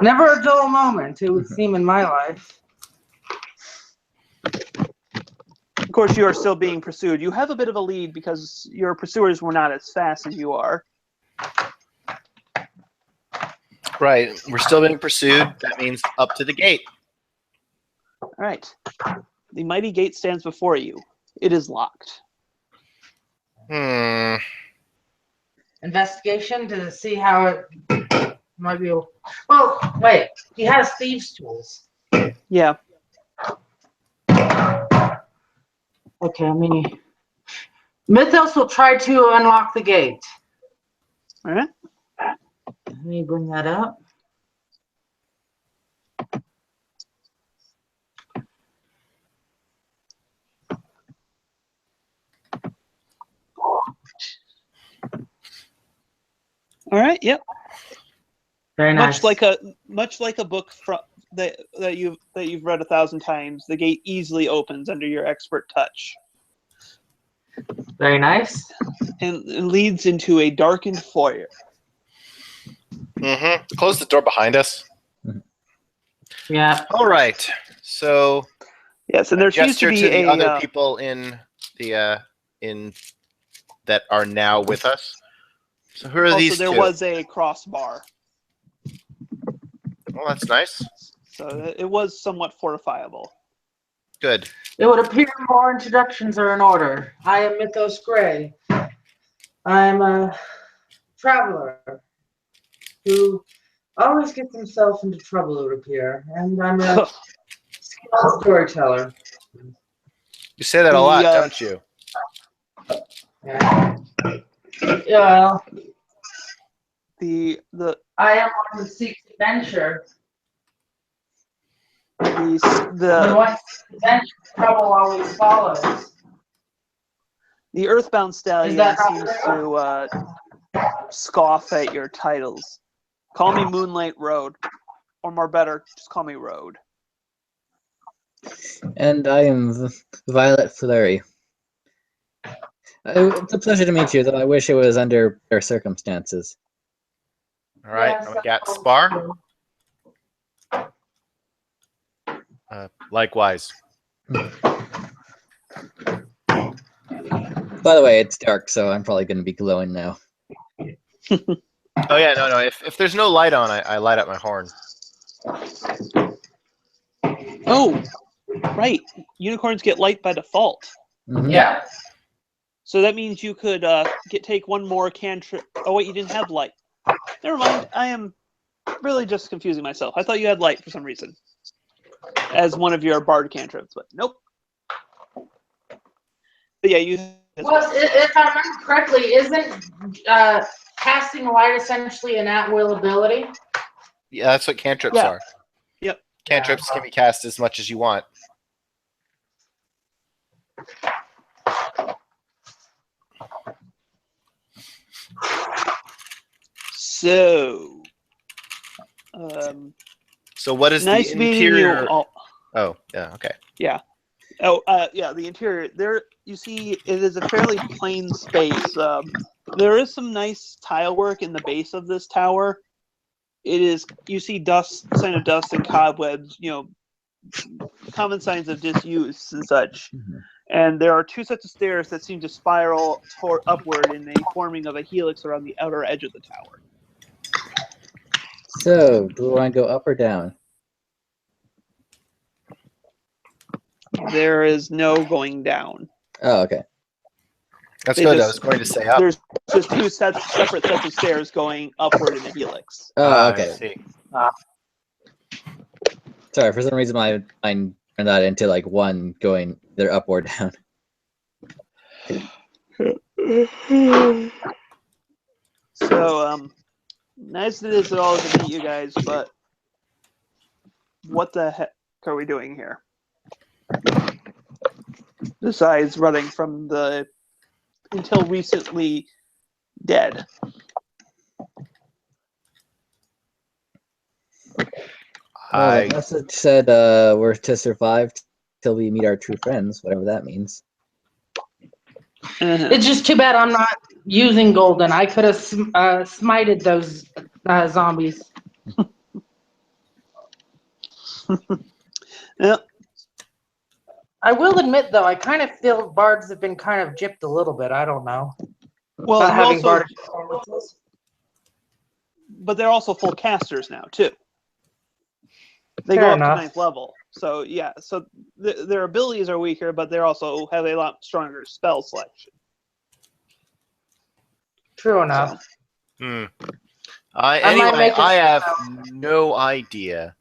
Never a dull moment, it would seem, in my life. Of course, you are still being pursued. You have a bit of a lead because your pursuers were not as fast as you are. Right. We're still being pursued. That means up to the gate. All right. The mighty gate stands before you. It is locked. Investigation to see how it might be. Well, wait. He has thieves' tools. Yeah. Okay, Mythos will try to unlock the gate. All right. Let me bring that up. All right. Yep. Very nice. Much like a book that you've read 1,000 times, the gate easily opens under your expert touch. Very nice. And it leads into a darkened foyer. Close the door behind us. Yeah. All right. So Yes, and there seems to gesture be to the a other people in the in that are now with us. So who are also these there two? was a crossbar. Well, that's nice. So it was somewhat fortifiable. Good. It would appear more introductions are in order. I am Mythos Gray. I'm a traveler who always gets himself into trouble, it would appear. And I'm a skilled storyteller. You say that a lot, don't you? Yeah. Yeah. The I am one who seeks adventure. When one seeks adventure, trouble always follows. the Earthbound Stallion that not seems to scoff at your titles. Call me Moonlight Road, or more better, just call me Road. And I am Violet Flurry. It's a pleasure to meet you, though I wish it was under better circumstances. All right. Yes, And we got Spar. Likewise. By the way, it's dark, so I'm probably going to be glowing now. Oh yeah, no. If there's no light on, I light up my horn. Oh, right. Unicorns get light by default. Yeah. So that means you could take one more cantrip. Oh wait, you didn't have light. Never mind. I am really just confusing myself. I thought you had light for some reason as one of your bard cantrips, but nope. But yeah, you. Well, if I remember correctly, isn't casting light essentially an at-will ability? Yeah, that's what cantrips are. Yep. Cantrips can be cast as much as you want. So. So what is nice the meeting interior? you all. Oh, yeah, okay. Yeah. Oh, yeah. The interior there. You see, it is a fairly plain space. There is some nice tile work in the base of this tower. It is. You see sign of dust and cobwebs. Common signs of disuse and such. Mm-hmm. And there are two sets of stairs that seem to spiral upward in a forming of a helix around the outer edge of the tower. So, do I want to go up or down? There is no going down. Oh, okay. That's They good. I just- was going to say up. There's just two separate sets of stairs going upward in a helix. Oh, I okay. see. Sorry, for some reason my mind turned that into like one going either up or down. So, nice it is at all to meet you guys, but what the heck are we doing here? Besides running from the until recently dead. Well, I the message said we're to survive till we meet our true friends, whatever that means. Uh-huh. It's just too bad I'm not using golden. I could have smited those zombies. Yeah. I will admit, though, I kind of feel bards have been kind of gypped a little bit. I don't know. Well, Not you having also, bardic performances. but they're also full casters now too. They Fair go up enough. to 9th level. So yeah, so their abilities are weaker, but they also have a lot stronger spell selection. True enough. might might make it I have sound- no idea.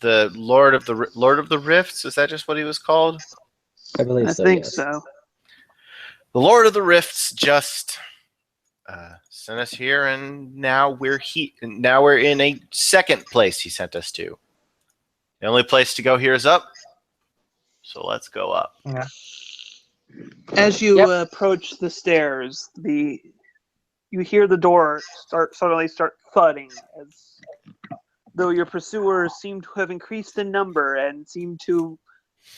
The Lord of the Rifts, is that just what he was called? I believe I so. think Yes. so. The Lord of the Rifts just sent us here, and now we're in a second place he sent us to. The only place to go here is up, so let's go up. Yeah. As you Yep. approach the stairs, you hear the door suddenly start thudding, as though your pursuers seem to have increased in number and seem to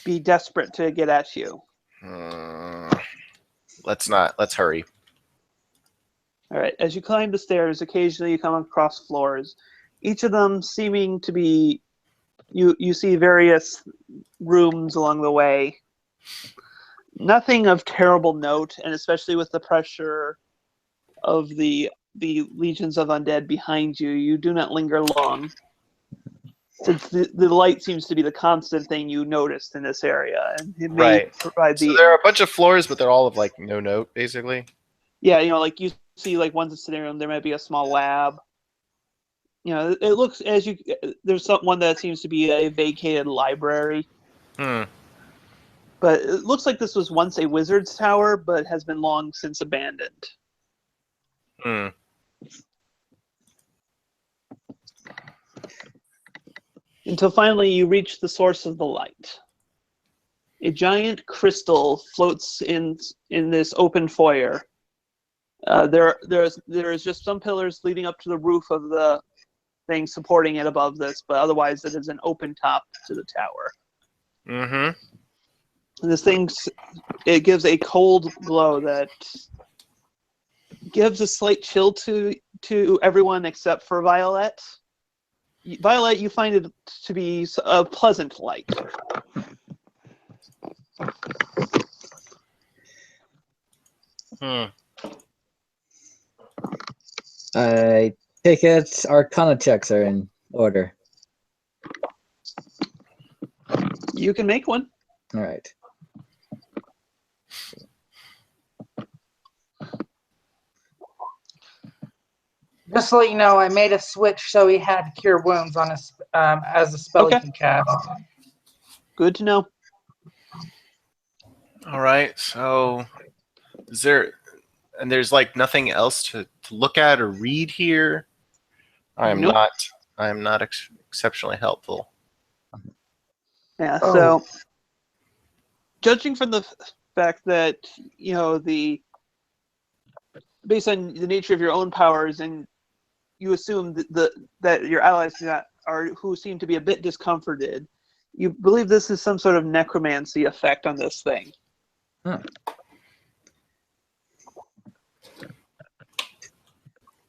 be desperate to get at you. Let's hurry. All right. As you climb the stairs, occasionally you come across floors, each of them seeming to be. You see various rooms along the way. Nothing of terrible note, and especially with the pressure of the legions of undead behind you, you do not linger long, since the light seems to be the constant thing you noticed in this area, and it may Right. provide So the there are a bunch of floors, but they're all of like no note, basically. yeah, like you see, like one's a sitting room. There might be a small lab. It looks there's one that seems to be a vacated library. But it looks like this was once a wizard's tower, but has been long since abandoned. Until finally you reach the source of the light. A giant crystal floats in this open foyer. There is just some pillars leading up to the roof of the thing supporting it above this, but otherwise it is an open top to the tower. Mm-hmm. And this thing, it gives a cold glow that gives a slight chill to everyone except for Violet. Violet, you find it to be a pleasant light. I take it Arcana checks are in order. You can make one. All right. Just to let you know, I made a switch so he had Cure Wounds on his as a spell Okay. he can cast. Good to know. All right. So, there's like nothing else to look at or read here. I am Nope. not exceptionally helpful. Yeah. Oh. So, judging from the fact that based on the nature of your own powers, and you assume that your allies who seem to be a bit discomforted, you believe this is some sort of necromancy effect on this thing.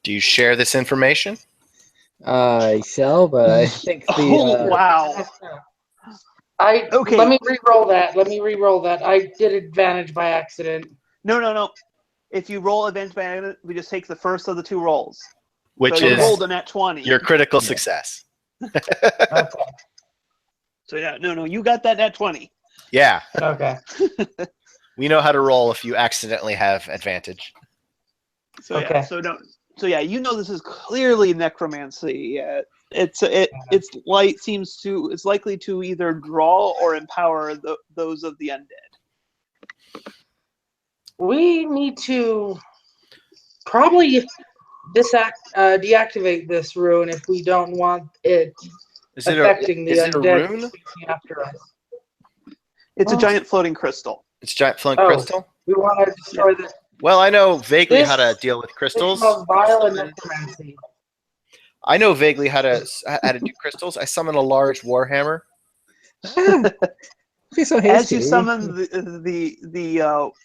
Do you share this information? I shall, but I think the Oh, wow. Okay. Let me re-roll that. I did advantage by accident. No. If you roll advantage by accident, we just take the first of the two rolls. Which So you is rolled a nat 20. your critical success. Okay. So yeah, no, you got that nat 20. Yeah, Okay. we know how to roll if you accidentally have advantage. So yeah, Okay. so yeah, you know this is clearly necromancy. It's likely to either draw or empower those of the undead. We need to probably deactivate this rune if we don't want it Is it affecting the is it a undead rune? chasing after us. It's a Well- giant floating crystal. It's giant flint Oh. crystal. We want to destroy this. Well, I know vaguely how to This- deal with This crystals. smells vile and necromancy. I know vaguely how to do crystals. I summon a large warhammer. Be so As hasty. you summon the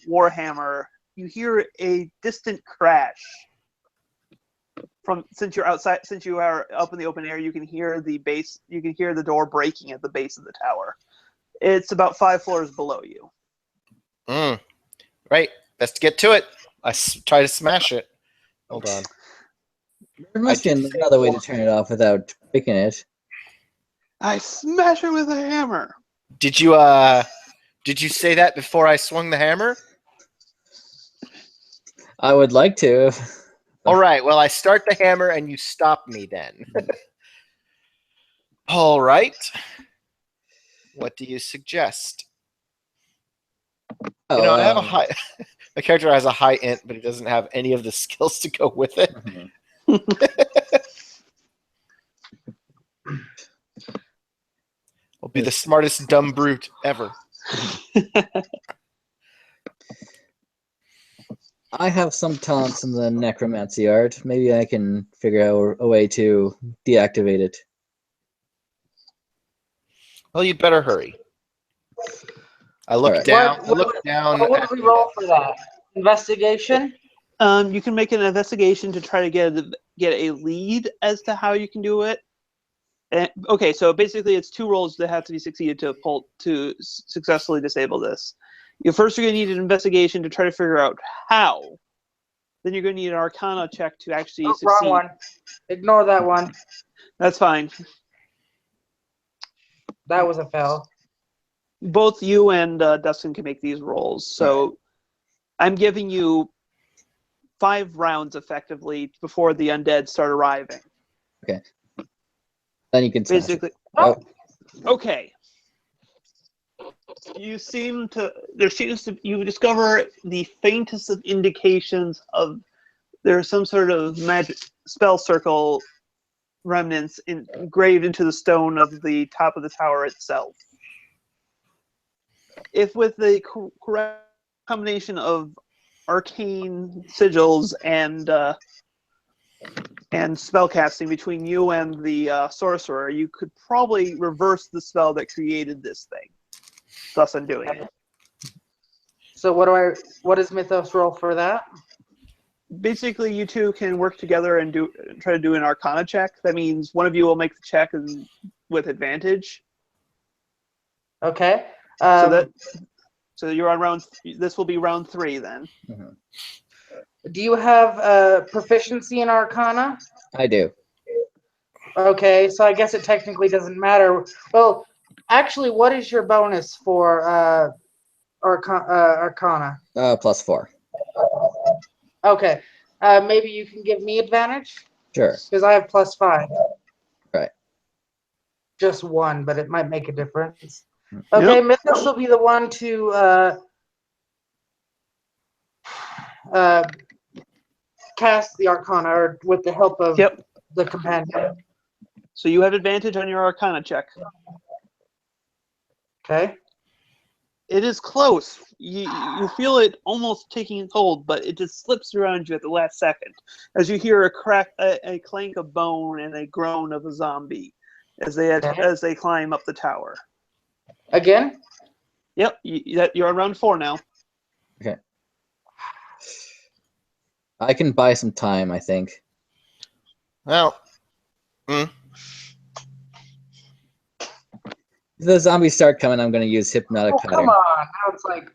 warhammer, you hear a distant crash. Since you are up in the open air, you can hear the door breaking at the base of the tower. It's about 5 floors below you. Right. Best get to it. Try to smash it. Hold on. There must be I do another way to turn it off without breaking it. I smash it with a hammer. Did you say that before I swung the hammer? I would like to. All right. Well, I start the hammer and you stop me then. All right. What do you suggest? Oh, You know, I have a high. My character has a high int, but it doesn't have any of the skills to go with it. mhm. I'll be the smartest dumb brute ever. I have some talents in the necromancy art. Maybe I can figure out a way to deactivate it. Well, you better hurry. I look Alright. down. I What- look down. What at do we roll for that? Investigation? You can make an investigation to try to get a lead as to how you can do it. Okay, so basically it's 2 rolls that have to be succeeded to successfully disable this. First, you're going to need an investigation to try to figure out how. Then you're going to need an Arcana check to actually Oh, succeed. wrong one. Ignore that one. That's fine. That was a fail. Both you and Dustin can make these rolls. So I'm giving you 5 rounds effectively before the undead start arriving. Then you can smash it. Basically, Oh, okay. You discover the faintest of indications of there's some sort of magic spell circle remnants engraved into the stone of the top of the tower itself. If with the correct combination of arcane sigils and spellcasting between you and the sorcerer, you could probably reverse the spell that created this thing. Thus undoing it. So what does Mythos roll for that? Basically, you two can work together and try to do an Arcana check. That means one of you will make the check with advantage. Okay. So you're on round. This will be round 3 then. mhm. Do you have proficiency in Arcana? I do. Okay, so I guess it technically doesn't matter. Well, actually, what is your bonus for Arcana? +4. Okay. Maybe you can give me advantage? Sure. Because I have +5. Right. Just 1, but it might make a difference. Okay, Yep. Mythos will be the one to cast the Arcana or with the help of Yep. the companion. So you have advantage on your Arcana check. Okay. It is close. You feel it almost taking hold, but it just slips around you at the last second as you hear a clank of bone and a groan of a zombie as they climb up the tower. Again? Yep, you're on round 4 now. Okay. I can buy some time, I think. Well, If the zombies start coming, I'm going to use Hypnotic Oh, Pattern. come on. Now it's like,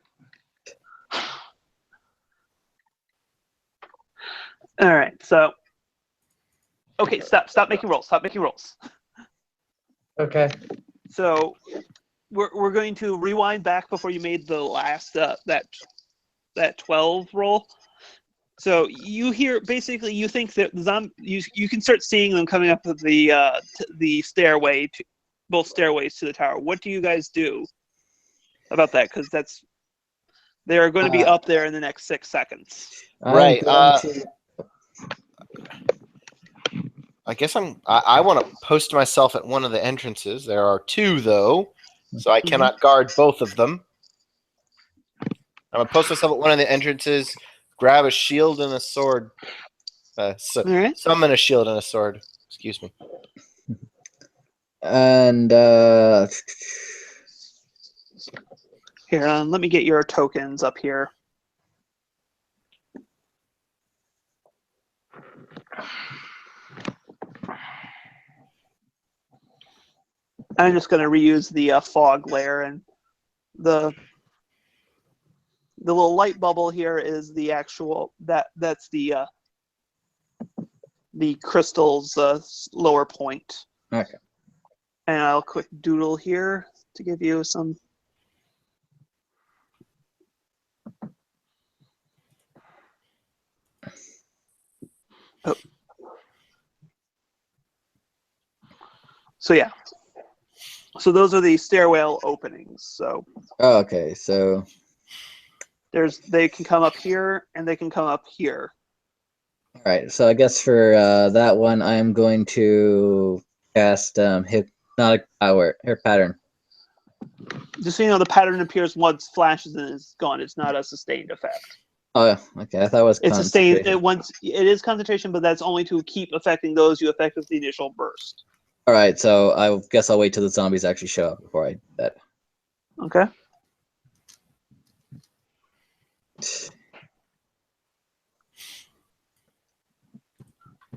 All right, so okay, stop making rolls. Stop making rolls. okay. So we're going to rewind back before you made the last that 12 roll. So you hear basically you think that you can start seeing them coming up the stairway to both stairways to the tower. What do you guys do about that? Because they are going to be up there in the next 6 seconds. Right, I'm going to. I guess I want to post myself at one of the entrances. There are 2 though, so I cannot guard both of them. I'm gonna post myself at one of the entrances, grab a shield and a sword. All right. Summon a shield and a sword. Excuse me. And Here, let me get your tokens up here. I'm just going to reuse the fog layer, and the little light bubble here is the actual that's the crystal's lower point. okay. And I'll quick doodle here to give you some. Oh. So yeah. So those are the stairwell openings. So Oh, okay. So they can come up here and they can come up here. all right. So I guess for that one, I'm going to cast hypnotic power or pattern. Just so you know, the pattern appears once flashes and is gone. It's not a sustained effect. Oh, okay. I thought it was It's sustained. concentration. It is concentration, but that's only to keep affecting those you affect with the initial burst. All right. So I guess I'll wait till the zombies actually show up before I do that. Okay.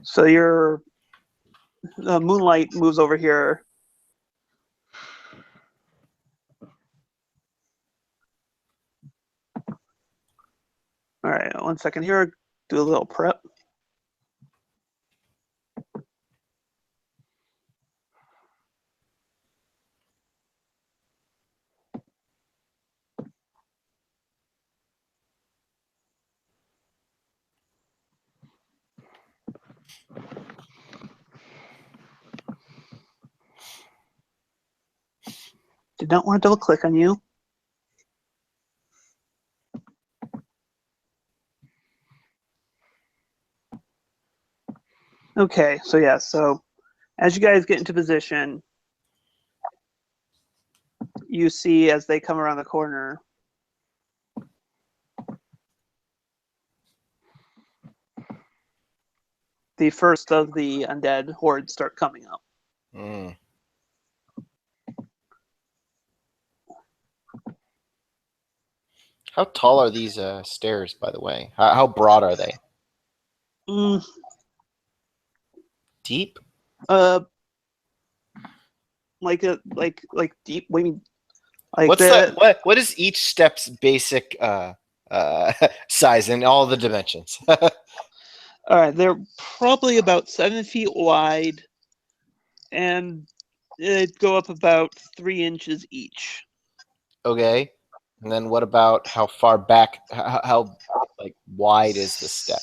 So your moonlight moves over here. All right, 1 second here. Do a little prep. Did not want to double click on you. Okay, so yeah, so as you guys get into position, you see as they come around the corner, the first of the undead hordes start coming up. Mm. How tall are these stairs, by the way? How broad are they? Mm, Deep? like deep. What do you mean? Like What's the what is each step's basic size in all the dimensions? All right, they're probably about 7 feet wide, and it go up about 3 inches each. Okay. And then what about how far back? How like wide is the step?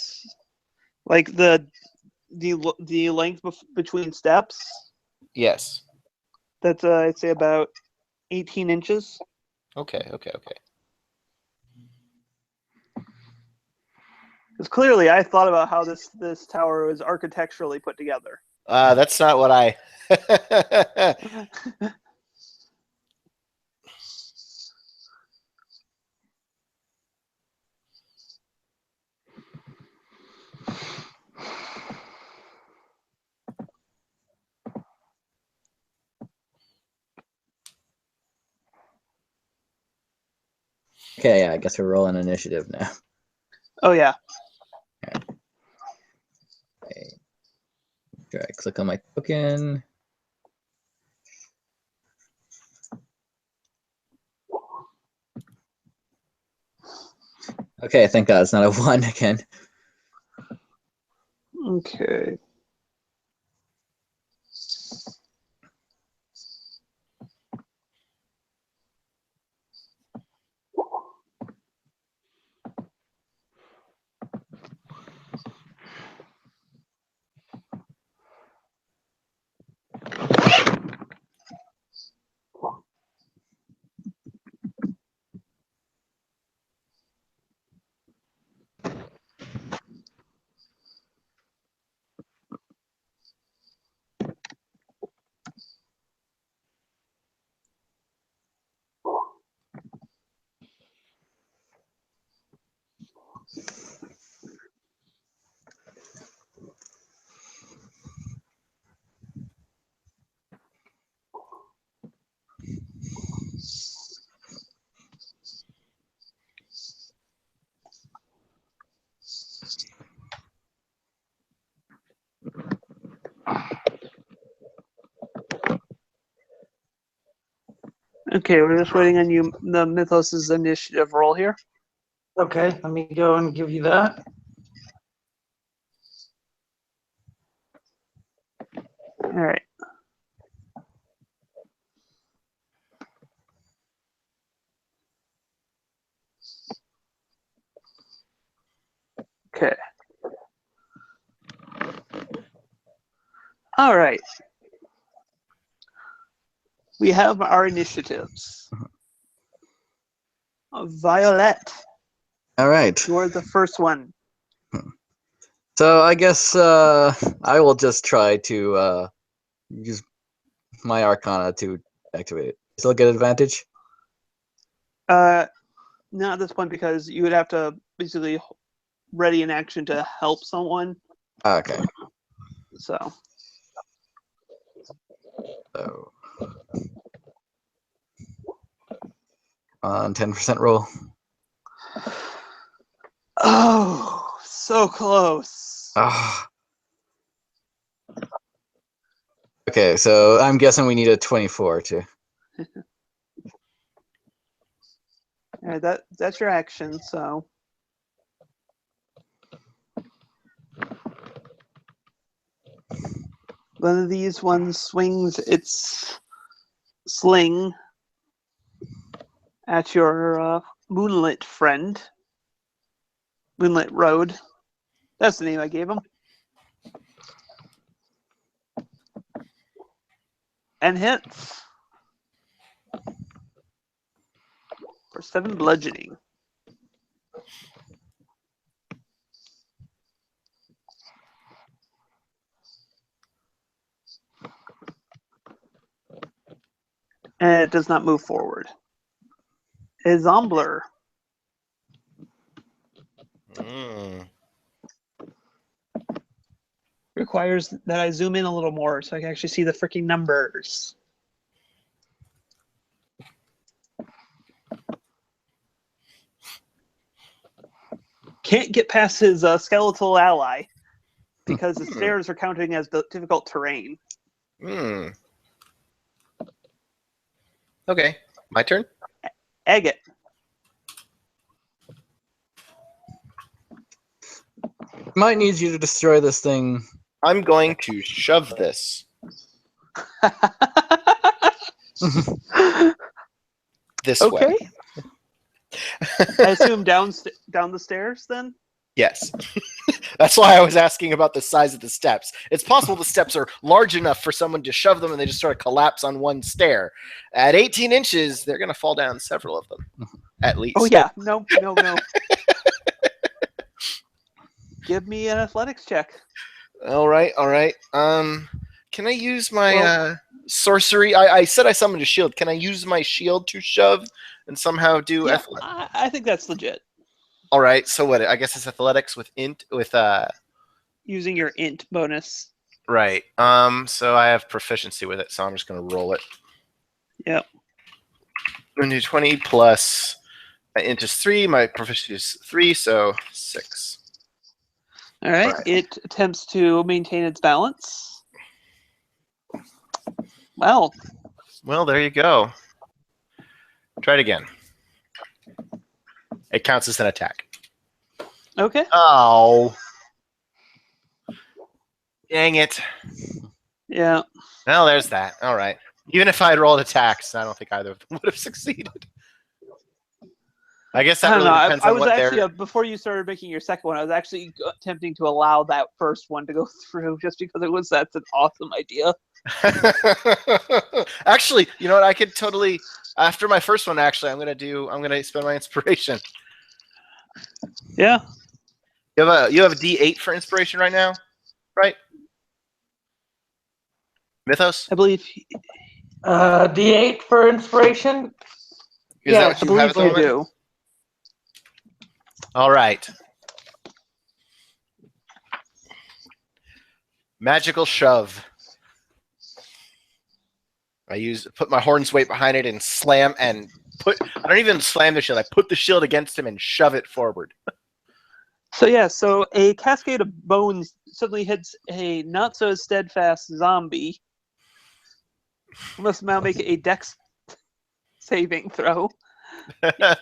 Like the length between steps. Yes. That's I'd say about 18 inches. Okay. Because clearly, I thought about how this tower was architecturally put together. That's not what I. Okay. Yeah. I guess we're rolling initiative now. Oh yeah. Okay. Try click on my token. Okay, thank God it's not a 1 again. Okay. Okay, we're just waiting on you. The Mythos' initiative roll here. Okay, let me go and give you that. All right. Okay. All right. We have our initiatives. Violet, All right. you're the first one. So I guess I will just try to use my Arcana to activate it. Still get advantage? Not at this point because you would have to basically ready an action to help someone. Okay. So So on 10% roll. oh, so close. Ah. Okay, so I'm guessing we need a 24 to. All right, that's your action. So one of these ones swings its sling at your moonlit friend. Moonlit Road. That's the name I gave him. And hits for 7 bludgeoning. And it does not move forward. A Zombler. Requires that I zoom in a little more so I can actually see the freaking numbers. Can't get past his skeletal ally because the stairs are counting as difficult terrain. Okay, my turn. Agate. Might need you to destroy this thing. I'm going to shove this this Okay. way. I assume down the stairs then? Yes. That's why I was asking about the size of the steps. It's possible the steps are large enough for someone to shove them and they just sort of collapse on one stair. At 18 inches, they're going to fall down several of them, at least. Oh, yeah. No. Give me an athletics check. All right. Can I use my sorcery? I said I summoned a shield. Can I use my shield to shove and somehow do Yeah, I think that's legit. All right, so what? I guess it's athletics with int with using your int bonus. Right. So I have proficiency with it, so I'm just going to roll it. Yep. I'm going to do 20 plus my int is 3, my proficiency is 3, so 6. All right. It attempts to maintain its balance. Well, there you go. Try it again. It counts as an attack. Okay. Oh. Dang it. Yeah. Well, there's that. All right. Even if I had rolled attacks, I don't think either of them would have succeeded. I guess that I don't really know. depends I on was what actually before you started making your second one, I was actually attempting to allow that first one to go through just because that's an awesome idea. Actually, you know what? I could totally after my first one. Actually, I'm gonna spend my inspiration. Yeah. You have a D8 for inspiration right now, right? Mythos. I believe. D8 for inspiration. Is that what you have at the I moment? do. All right. Magical shove. I put my horn's weight behind it and slam and I don't even slam the shield. I put the shield against him and shove it forward. So a cascade of bones suddenly hits a not so steadfast zombie. We must now make a dex saving throw,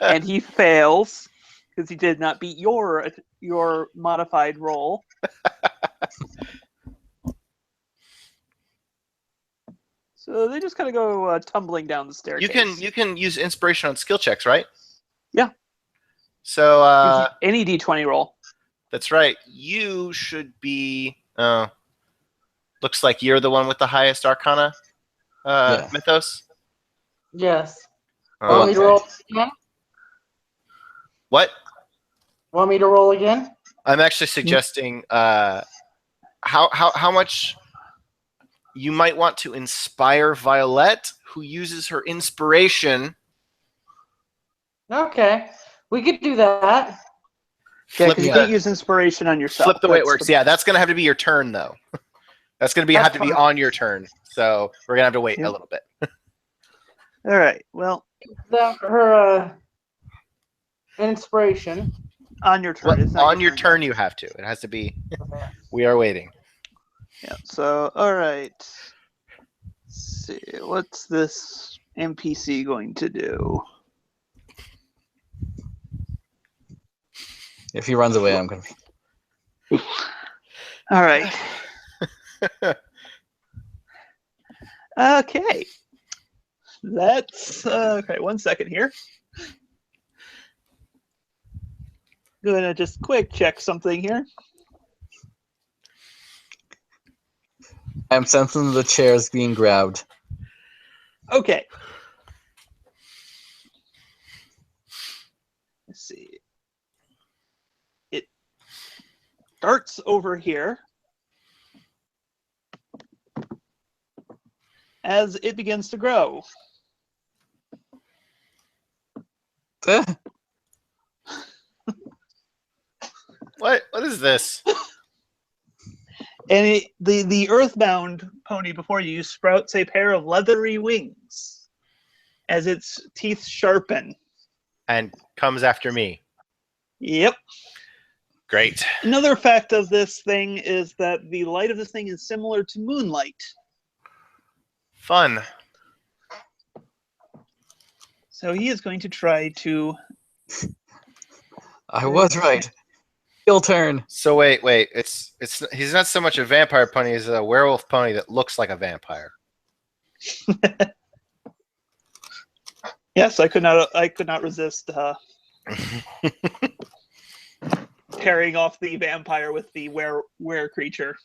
and he fails because he did not beat your modified roll. So they just kind of go tumbling down the staircase. You can use inspiration on skill checks, right? Yeah. So Any d20 roll. that's right. You should be. Looks like you're the one with the highest Arcana Yeah. mythos. Yes. Oh, Want me to okay. roll again? What? Want me to roll again? I'm actually suggesting how much you might want to inspire Violet, who uses her inspiration. Okay. We could do that. Yeah, Flip because you the, can't use inspiration on yourself. flip the way it works. Yeah, that's going to have to be your turn, though. That's going to That's have to be fine. on your turn. So we're going to have to wait Yep. a little bit. All right. Well, Her inspiration. on your turn. It's not On your turn, yet. you have to. It has to be. We are waiting. Yeah. So, all right. Let's see. What's this NPC going to do? If he runs away, I'm gonna. All right. Okay. Let's. Okay. 1 second here. Gonna just quick check something here. I'm sensing the chairs being grabbed. Okay. Let's see. It starts over here as it begins to grow. What is this? And the earthbound pony before you sprouts a pair of leathery wings as its teeth sharpen. And comes after me. Yep. Great. Another fact of this thing is that the light of this thing is similar to moonlight. Fun. So he is going to try to... I was right. He'll turn. So wait. He's not so much a vampire pony as a werewolf pony that looks like a vampire. Yes, I could not resist pairing off the vampire with the were creature.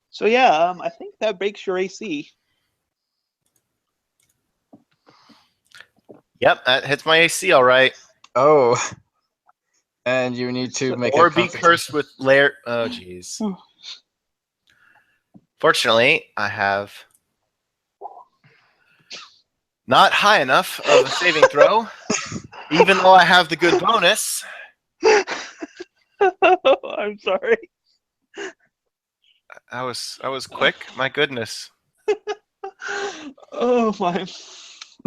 So yeah, I think that breaks your AC. Yep, that hits my AC all right. Oh. And you need to make Or a be cursed with lair. Oh, jeez. Fortunately, I have not high enough of a saving throw, even though I have the good bonus. I'm sorry. I was quick. My goodness. Oh my!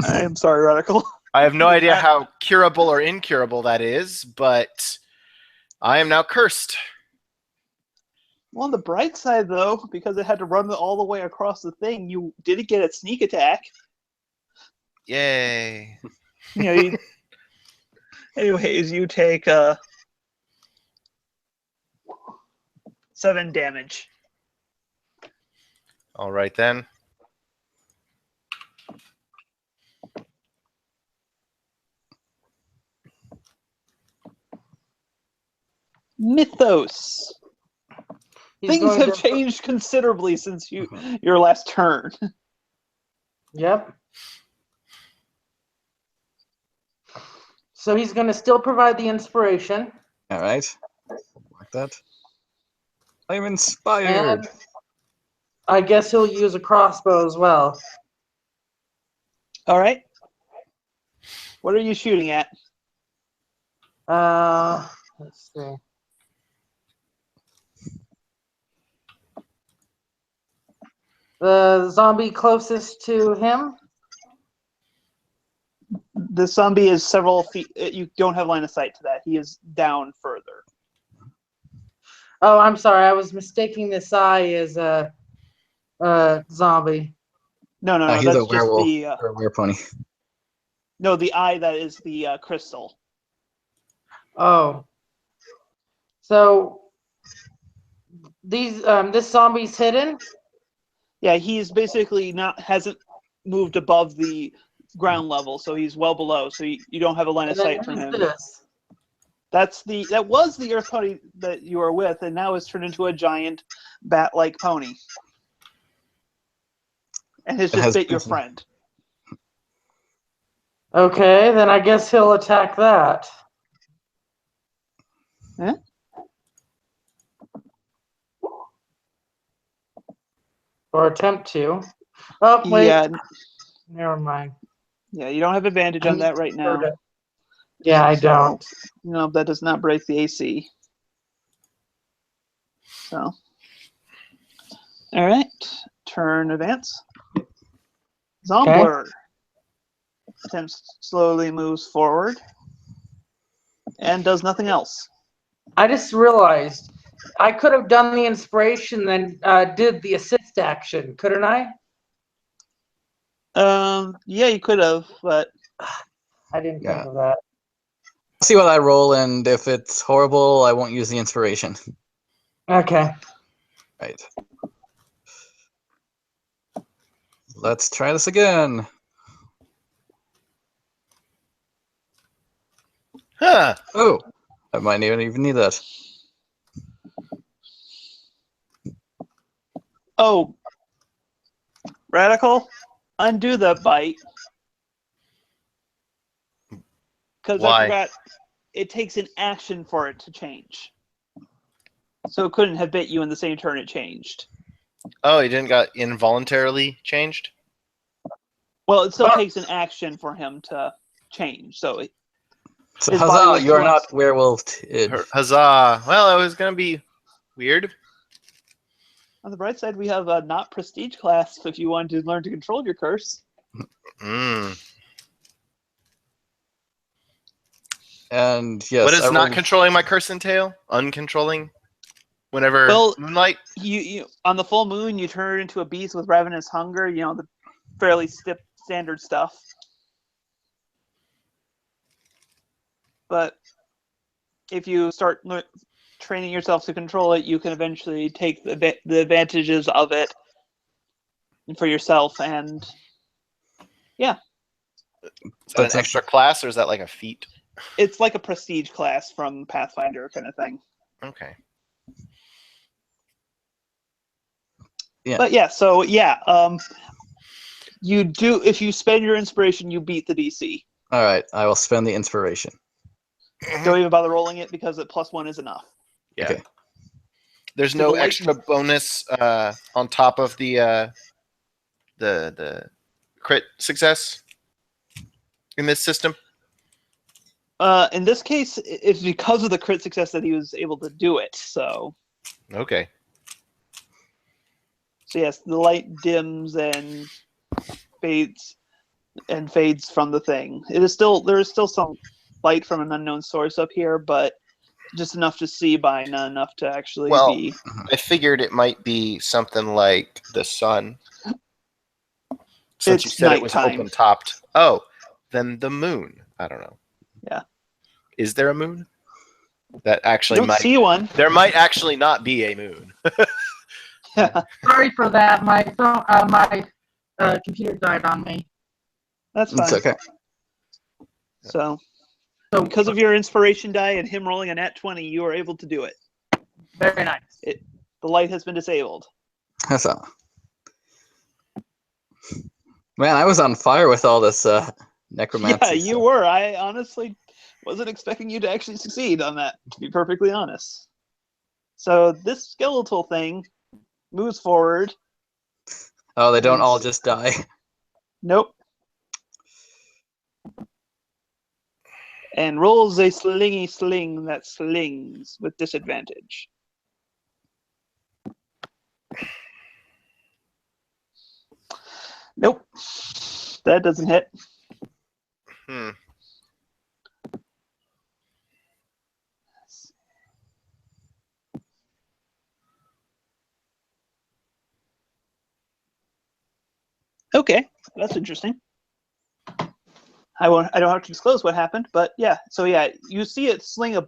I am sorry, Radical. I have no idea how curable or incurable that is, but I am now cursed. Well, on the bright side, though, because it had to run all the way across the thing, you didn't get a sneak attack. Yay. You know, anyways, you take 7 damage. All right then. Mythos. He's Things going have to- changed considerably since your last turn. Yep. So he's going to still provide the inspiration. All right. Like that. I'm inspired. And I guess he'll use a crossbow as well. All right. What are you shooting at? Let's see. The zombie closest to him. The zombie is several feet. You don't have line of sight to that. He is down further. Oh, I'm sorry. I was mistaking this eye as a zombie. No. He's That's a just werewolf the or a werepony. no. The eye that is the crystal. Oh. So these this zombie's hidden? Yeah, he's basically hasn't moved above the ground level, so he's well below. So you don't have a line of And then sight for who's him. this? That was the Earth pony that you were with, and now it's turned into a giant bat-like pony, and has It just has bit your poison. friend. Okay, then I guess he'll attack that. Eh? Or attempt to. Oh, wait. Yeah, Never mind. yeah. You don't have advantage on that right now. Yeah, I So, don't. No, that does not break the AC. So, all right. Turn advance. Zombler attempts slowly moves forward and does nothing else. I just realized I could have done the inspiration, then did the assist action, couldn't I? Yeah, you could have, but I didn't Yeah. think of that. See what I roll, and if it's horrible, I won't use the inspiration. Okay. Right. Let's try this again. Huh. Oh, I might not even need that. oh, Radical, undo the bite. Because I Why? forgot, it takes an action for it to change. So it couldn't have bit you in the same turn it changed. Oh, he didn't got involuntarily changed? Well, it still takes an action for him to change. So So his body huzzah, was you're too not werewolf. Huzzah. Well, it was going to be weird. on the bright side, we have a not prestige class if you want to learn to control your curse. Mm. And yes, What does I not rolled. controlling my curse entail? Uncontrolling? Whenever Well, moonlight? You on the full moon, you turn into a beast with ravenous hunger. You know, the fairly standard stuff. But if you start training yourself to control it, you can eventually take the advantages of it for yourself. And Is that That's an extra class or is that like a feat? it's like a prestige class from Pathfinder kind of thing. Okay. Yeah. But yeah, so yeah, you do if you spend your inspiration, you beat the DC. All right, I will spend the inspiration. Don't even bother rolling it because a +1 is enough. Yeah. Okay. There's So no the light- extra bonus on top of the crit success in this system. In this case, it's because of the crit success that he was able to do it. So Okay. yes, the light dims and fades from the thing. There is still some light from an unknown source up here, but just enough to see by, not enough to actually Well, be. I figured it might be something like the sun. Since you It's said it was nighttime. open topped. Oh, then the moon. I don't know. Yeah. Is there a moon? That actually Don't might. see one. There might actually not be a moon. Sorry for that. My phone, my computer died on me. That's It's fine. okay. So So because of your inspiration die and him rolling a nat 20, you are able to do it. very nice. The light has been disabled. That's all. Man, I was on fire with all this necromancy. Yeah, you stuff. were. I honestly wasn't expecting you to actually succeed on that, to be perfectly honest. So this skeletal thing moves forward. Oh, they don't And all just die. Nope. And rolls a slingy sling that slings with disadvantage. Nope. That doesn't hit. Hmm. Okay, that's interesting. I don't have to disclose what happened, but yeah. So yeah, you see it sling a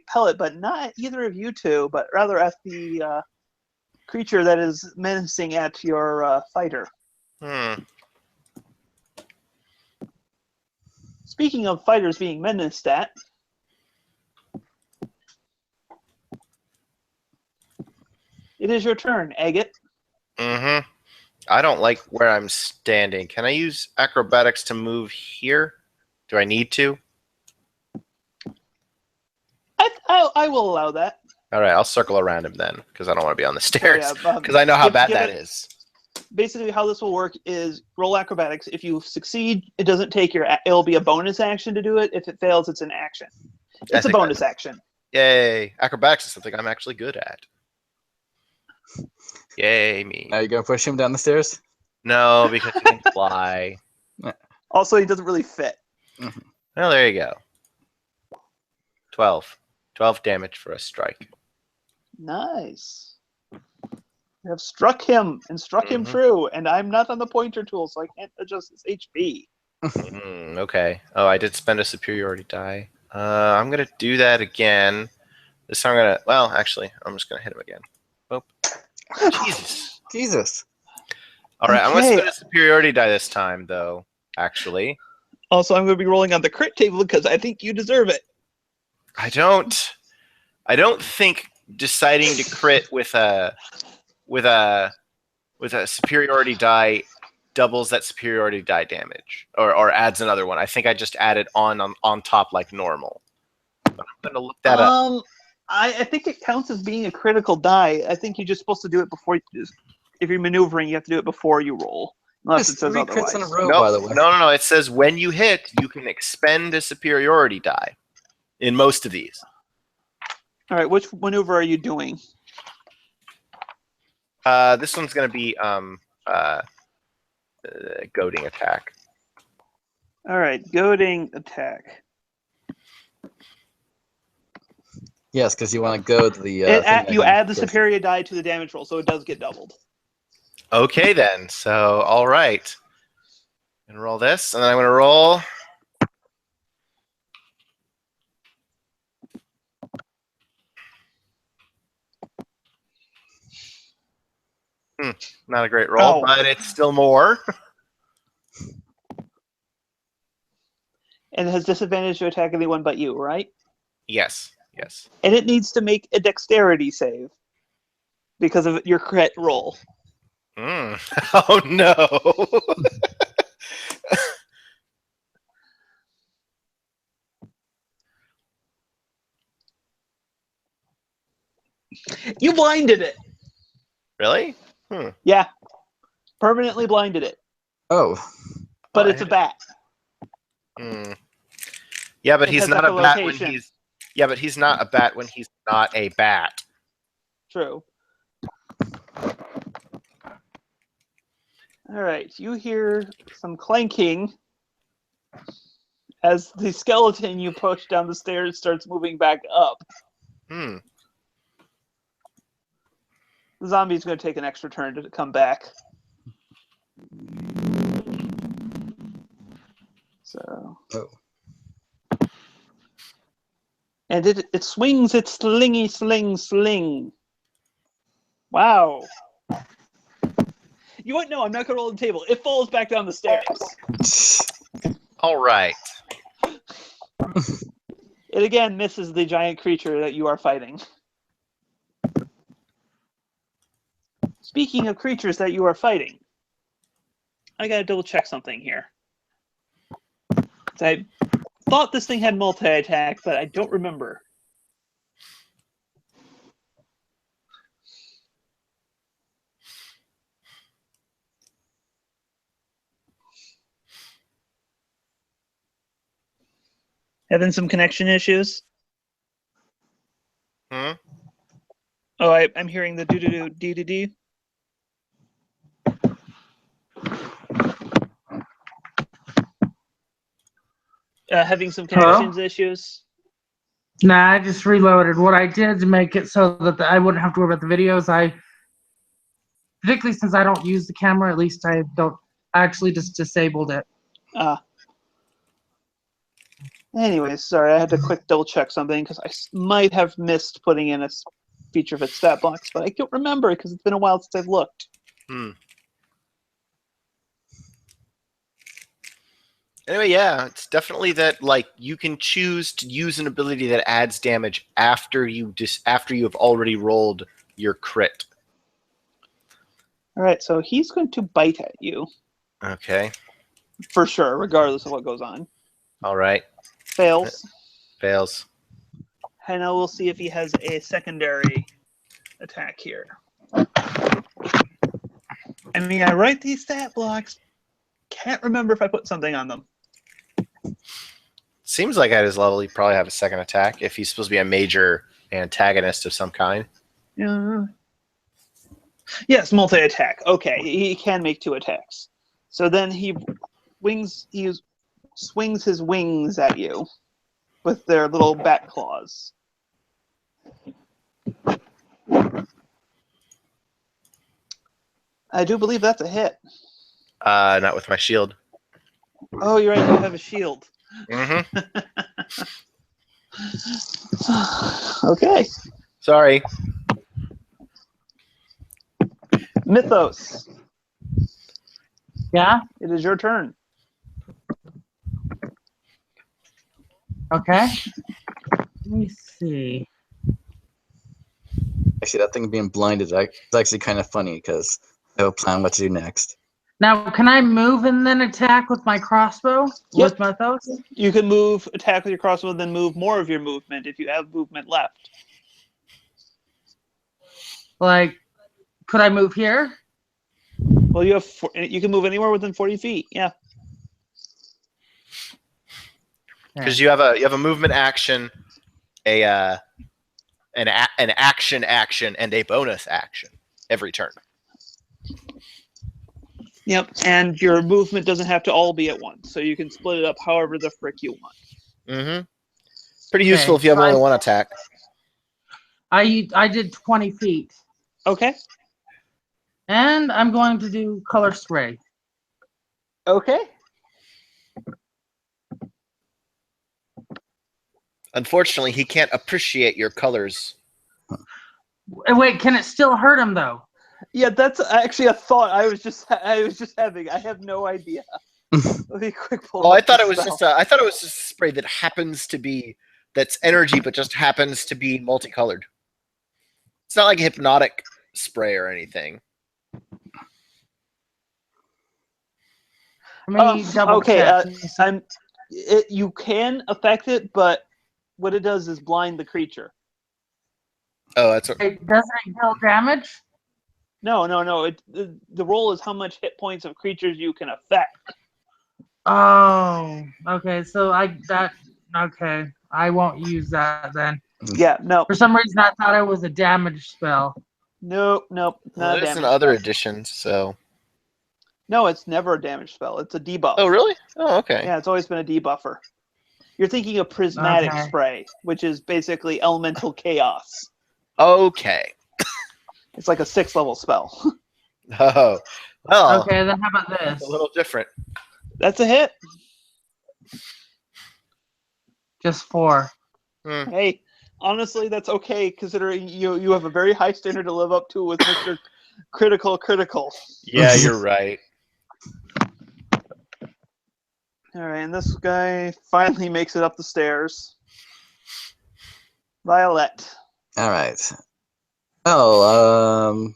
pellet, but not at either of you two, but rather at the creature that is menacing at your fighter. Speaking of fighters being menaced at, it is your turn, Agate. Mm-hmm. I don't like where I'm standing. Can I use acrobatics to move here? Do I need to? I will allow that. All right, I'll circle around him then, because I don't want to be on the stairs. yeah, Because I know how bad give that it- is. Basically, how this will work is roll acrobatics. If you succeed, it doesn't take it'll be a bonus action to do it. If it fails, it's an action. It's a bonus action. Yay! Acrobatics is something I'm actually good at. Yay, me. Are you gonna push him down the stairs? No, because he can fly. Also, he doesn't really fit. Well, there you go. 12. 12 damage for a strike. Nice. You have struck him and struck him true, and I'm not on the pointer tool, so I can't adjust his HP. Okay. Oh, I did spend a superiority die. I'm gonna do that again. This time I'm gonna. Well, actually, I'm just gonna hit him again. Oh, Jesus. Jesus. All right, I'm gonna Okay. spend a superiority die this time, though. Actually, Also, I'm going to be rolling on the crit table because I think you deserve it. I don't think deciding to crit with a superiority die doubles that superiority die damage or adds another one. I think I just added on top like normal. But I'm gonna look that up. I think it counts as being a critical die. I think you're just supposed to do it before if you're maneuvering, you have to do it before you roll. Unless it Just says 3 otherwise. crits in a row, No, by the way. no. It says when you hit, you can expend a superiority die in most of these. All right, which maneuver are you doing? This one's gonna be goading attack. All right, goading attack. Yes, because you want to go to the. You add the superior die to the damage roll, so it does get doubled. Okay then. So all right. And roll this, and then I'm gonna roll. Not a great roll, Oh. but it's still more. And it has disadvantage to attack anyone but you, right? Yes. And it needs to make a dexterity save because of your crit roll. Oh no. You blinded it. Really? Yeah. Permanently blinded it. Oh. But Oh, it's a bat. Yeah, but It he's has not a bat when echolocation. he's. Yeah, but he's not a bat when he's not a bat. True. All right, you hear some clanking as the skeleton you push down the stairs starts moving back up. The zombie's going to take an extra turn to come back. So. Oh. And it swings its slingy sling. Wow. You what? No, I'm not going to roll the table. It falls back down the stairs. All right. It again misses the giant creature that you are fighting. Speaking of creatures that you are fighting, I gotta double check something here. I thought this thing had multi-attack, but I don't remember. Having some connection issues? Oh, I'm hearing the do-do-do, dee-dee-dee. Having some connections issues? Nah, I just reloaded. What I did to make it so that I wouldn't have to worry about the videos, particularly since I don't use the camera, at least I don't actually just disabled it. Anyways, sorry, I had to quick double check something because might have missed putting in a feature of its stat blocks, but I don't remember because it's been a while since I've looked. Anyway, yeah, it's definitely that like you can choose to use an ability that adds damage after you have already rolled your crit. All right, so he's going to bite at you Okay. for sure, regardless of what goes on. All right. Fails, Fails. and now we'll see if he has a secondary attack here. I mean, I write these stat blocks. Can't remember if I put something on them. Seems like at his level, he'd probably have a second attack if he's supposed to be a major antagonist of some kind. Yeah. Yes, multi-attack. Okay, he can make 2 attacks. So then he swings his wings at you with their little bat claws. I do believe that's a hit. Not with my shield. Oh, you're right. You have a shield. Mm-hmm. Okay. Sorry. Mythos, Yeah. it is your turn. Okay. Let me see. Actually, that thing being blinded is actually kind of funny because I have a plan what to do next. Now, can I move and then attack with my crossbow Yep. with Mythos? You can move, attack with your crossbow, then move more of your movement if you have movement left. Like, could I move here? Well, you can move anywhere within 40 feet. Yeah. Because you have a movement action, an action, and a bonus action every turn. Yep. And your movement doesn't have to all be at once, so you can split it up however the frick you want. Mm-hmm. Pretty useful if you have so only one attack. I did 20 feet. Okay. And I'm going to do color spray. Okay. Unfortunately, he can't appreciate your colors. Wait, can it still hurt him though? Yeah, that's actually a thought I was just having. I have no idea. Let me quick pull. Oh, I up thought the it was spell. just a spray that happens to be that's energy, but just happens to be multicolored. It's not like a hypnotic spray or anything. Let me double okay. check. You can affect it, but what it does is blind the creature. Oh, that's what, Doesn't it deal damage? No. The roll is how much hit points of creatures you can affect. Oh, okay. So okay. I won't use that then. Yeah, no, For some reason, I thought it was a damage spell. nope, well, not a there's in damage other spell. editions. So. No, it's never a damage spell. It's a debuff. Oh, really? Oh, okay. Yeah, it's always been a debuffer. You're thinking of prismatic Okay. spray, which is basically elemental chaos. Okay. It's like a 6th level spell. Oh, well, Okay, then how about this? a little different. That's a hit. Just 4. Hey, honestly, that's okay considering you have a very high standard to live up to with Mr. Critical. Yeah, you're right. All right, and this guy finally makes it up the stairs. Violet. All right. Oh,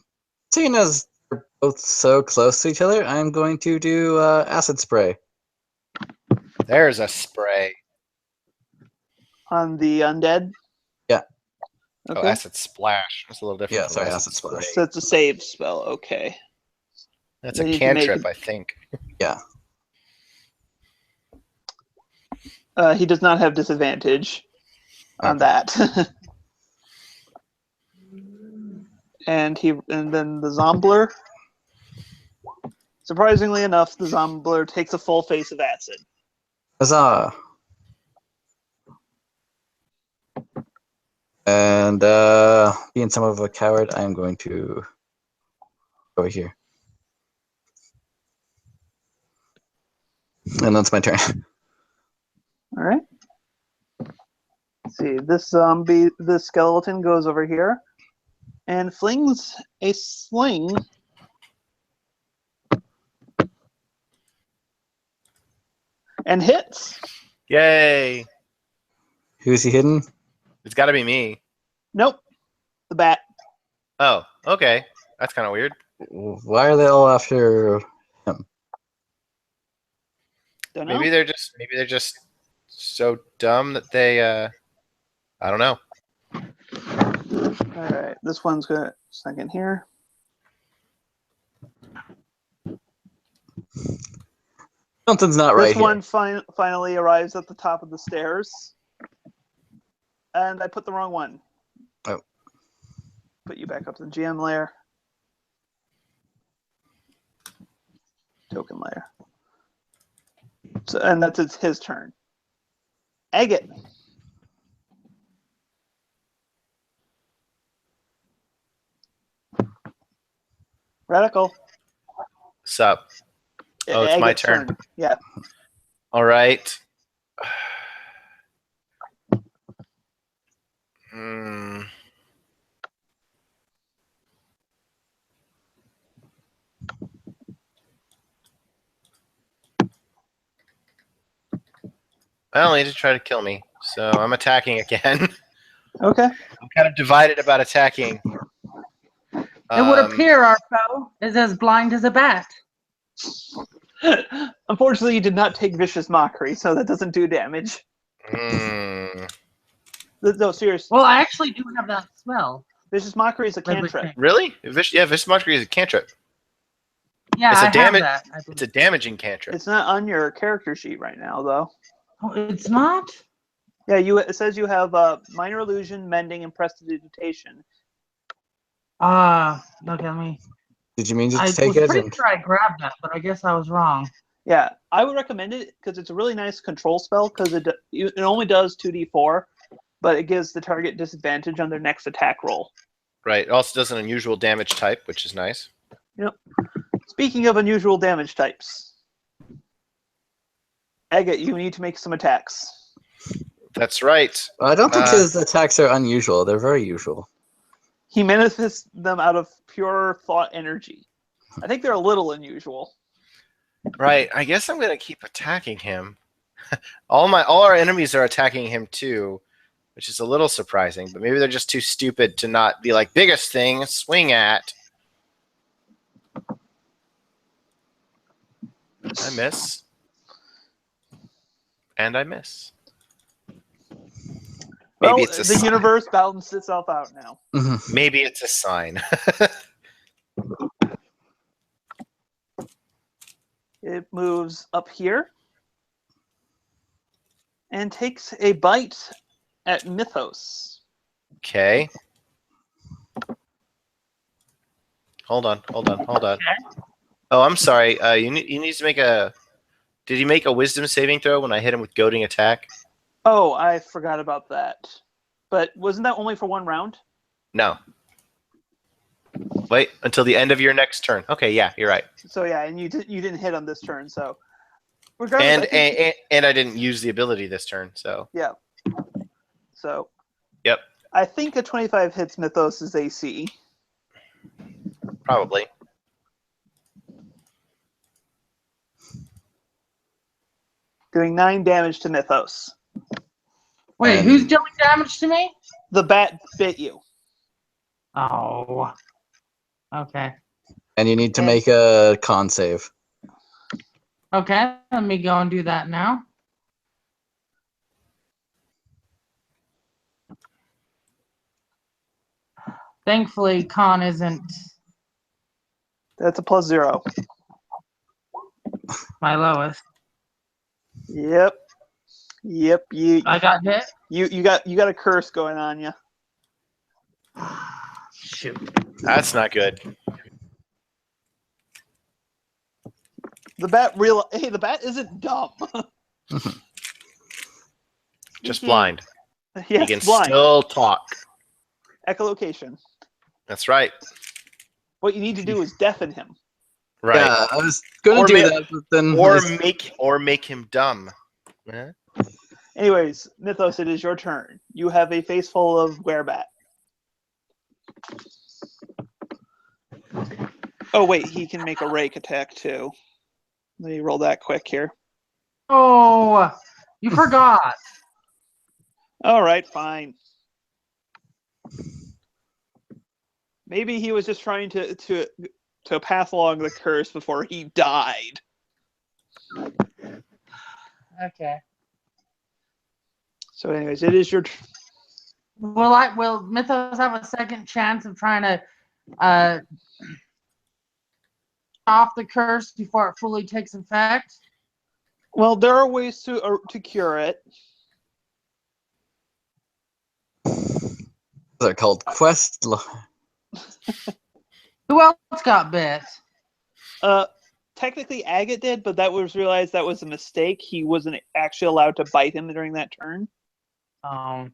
seeing as we're both so close to each other, I'm going to do acid spray. There's a spray. On the undead? Yeah. Okay. Oh, acid splash. That's a little different. Yeah, from sorry, acid splash. So it's a save spell, okay. That's They a need to make cantrip, it- I think. Yeah. He does not have disadvantage on Okay. that. and then the Zombler. Surprisingly enough, the Zombler takes a full face of acid. Huzzah! And being some of a coward, I'm going to go over here. And that's my turn. All right. Let's see, this skeleton goes over here and flings a sling and hits. Yay! Who's he hidden? It's got to be me. Nope, the bat. Oh, okay. That's kind of weird. Why are they all after him? Don't know. Maybe they're just so dumb that they I don't know. All right, this one's going to second here. Something's not This right one here. finally arrives at the top of the stairs. And I put the wrong one. Oh. Put you back up to the GM layer. Token layer. So, and that's his turn. Agate. Radical. Sup? Oh, it's my Agate's turn. Yeah. All right. Hmm. Well, he just tried to kill me, so I'm attacking again. Okay. I'm kind of divided about attacking. It would appear our foe is as blind as a bat. Unfortunately, you did not take Vicious Mockery, so that doesn't do damage. No, seriously. Well, I actually do have that spell. Vicious Mockery is a cantrip. Really? Yeah, Vicious Mockery is a cantrip. Yeah, It's a I have that. I It's believe. a damaging cantrip. It's not on your character sheet right now, though. Oh, it's not? Yeah, it says you have Minor Illusion, Mending, and Prestidigitation. Look at me. Did you mean to I take was it? pretty sure I grabbed that, but I guess I was wrong. Yeah, I would recommend it because it's a really nice control spell because it only does 2d4, but it gives the target disadvantage on their next attack roll. Right. It also does an unusual damage type, which is nice. Yep. Speaking of unusual damage types, Agate, you need to make some attacks. That's right. I don't think his attacks are unusual. They're very usual. He manifests them out of pure thought energy. I think they're a little unusual. Right. I guess I'm gonna keep attacking him. all our enemies are attacking him too, which is a little surprising. But maybe they're just too stupid to not be like biggest thing, swing at. I miss. And I miss. Well, Maybe it's a the sign. universe balances itself out now. Maybe it's a sign. It moves up here and takes a bite at Mythos. Okay. Hold on. Oh, I'm sorry. You need to make a. Did he make a wisdom saving throw when I hit him with goading attack? Oh, I forgot about that. But wasn't that only for one round? No. Wait until the end of your next turn. Okay, yeah, you're right. So yeah, and you didn't hit on this turn. So regardless, And I didn't use the ability this turn. So yeah. So yep, I think a 25 hits Mythos' AC. probably. Doing 9 damage to Mythos. Wait, who's dealing damage to me? The bat bit you. Oh. Okay. And you need to make a con save. Okay, let me go and do that now. Thankfully, con isn't That's a +0. my lowest. Yep. I got hit. You got a curse going on you. Shoot. That's not good. The bat isn't dumb. Just blind. Yes, He can blind. still talk. Echolocation. That's right. What you need to do is deafen him. Right. Yeah, I was gonna Or do ma- that, but then make him dumb. Yeah. Anyways, Mythos, it is your turn. You have a face full of werebat. Oh wait, he can make a rake attack too. Let me roll that quick here. Oh, you forgot. All right, fine. Maybe he was just trying to pass along the curse before he died. Okay. So, anyways, it is your. Will Mythos have a second chance of trying to off the curse before it fully takes effect? Well, there are ways to cure it. they're called quest. Who else got bit? Technically, Agate did, but that was realized that was a mistake. He wasn't actually allowed to bite him during that turn. Oh,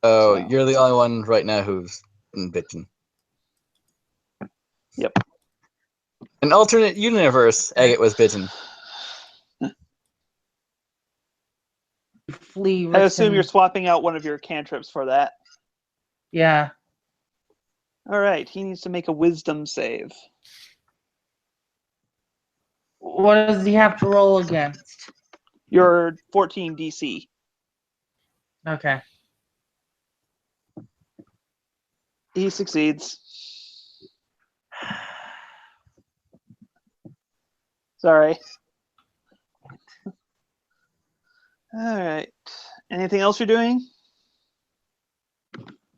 So- you're the only one right now who's been bitten. Yep. An alternate universe, Agate was bitten. Flee. I assume risking- you're swapping out one of your cantrips for that. Yeah. All right, he needs to make a wisdom save. What does he have to roll against? Your 14 DC. Okay. He succeeds. Sorry. All right. Anything else you're doing?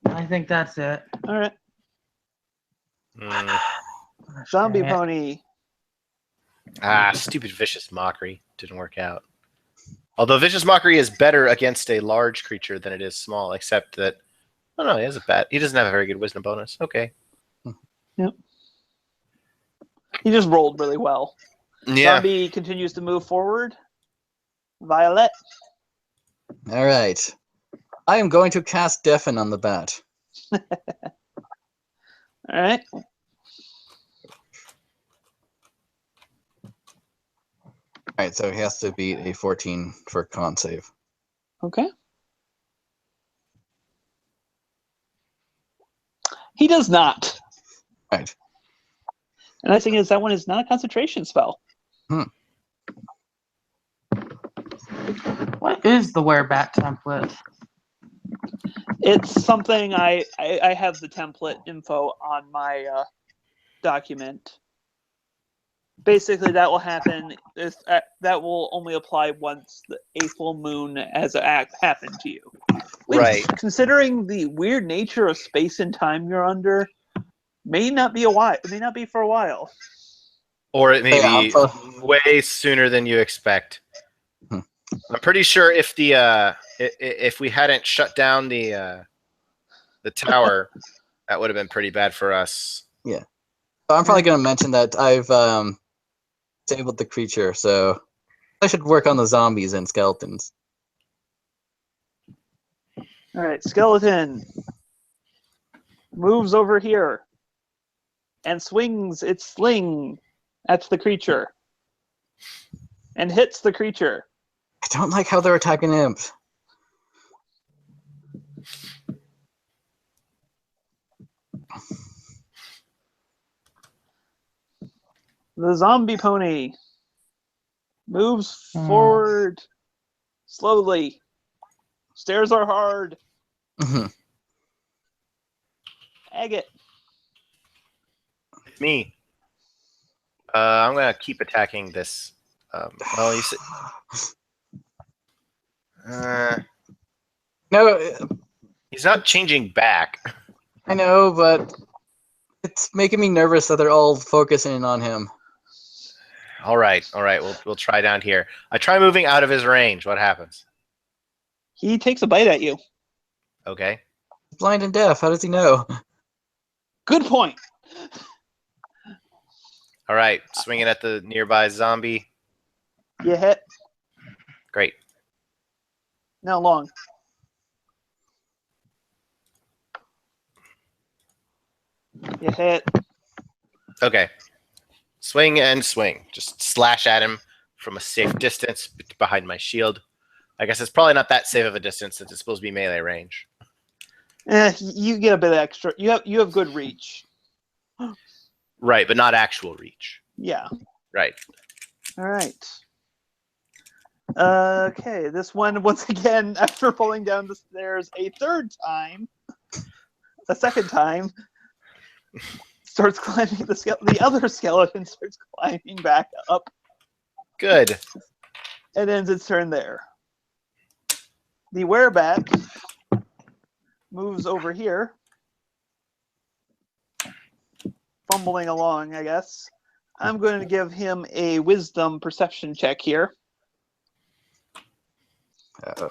I think that's it. All right. Mm. Zombie Dang it. pony. Stupid vicious mockery didn't work out. Although vicious mockery is better against a large creature than it is small, except that he has a bad. He doesn't have a very good wisdom bonus. Okay. Yep. He just rolled really well. Yeah. Zombie continues to move forward. Violet. All right. I am going to cast Deafen on the bat. All right. All right, so he has to beat a 14 for con save. Okay. He does not. All right. And the nice thing is that one is not a concentration spell. What is the werebat template? It's something I have the template info on my document. Basically, that will happen. That will only apply once a full moon has happened to you. Which, Right. considering the weird nature of space and time you're under, may not be It may not be for a while. Or it may Yeah, be way sooner than you expect. Hmm. I'm pretty sure if if we hadn't shut down the tower, that would have been pretty bad for us. So I'm probably going to mention that I've disabled the creature, so I should work on the zombies and skeletons. All right, skeleton moves over here and swings its sling at the creature and hits the creature. I don't like how they're attacking imps. The zombie pony moves forward slowly. Stairs are hard. Mhm. Agate. Me. I'm gonna keep attacking this. Well, you see, No, he's not changing back. I know, but it's making me nervous that they're all focusing on him. All right. We'll try down here. I try moving out of his range. What happens? He takes a bite at you. Okay. Blind and deaf. How does he know? Good point. All right. Swinging at the nearby zombie. You hit. Great. Now long. You hit. Okay. swing and swing. Just slash at him from a safe distance behind my shield. I guess it's probably not that safe of a distance since it's supposed to be melee range. You get a bit extra. You have good reach. Right, but not actual reach. Yeah. Right. All right. Okay, this one once again, after falling down the stairs a second time, starts climbing the other skeleton starts climbing back up Good. and ends its turn there. The werebat moves over here, fumbling along, I guess. I'm going to give him a wisdom perception check here Uh,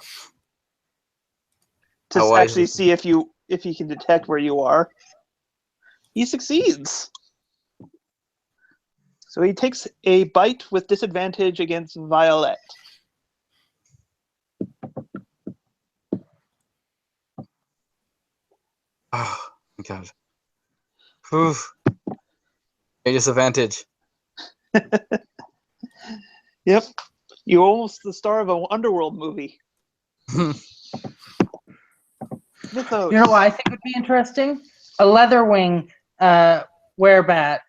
to How wise actually is- see if he can detect where you are. He succeeds. So he takes a bite with disadvantage against Violet. oh my god. Whew. A disadvantage. Yep. You're almost the star of an Underworld movie. Mythos. You know what I think would be interesting? A Leatherwing werebat.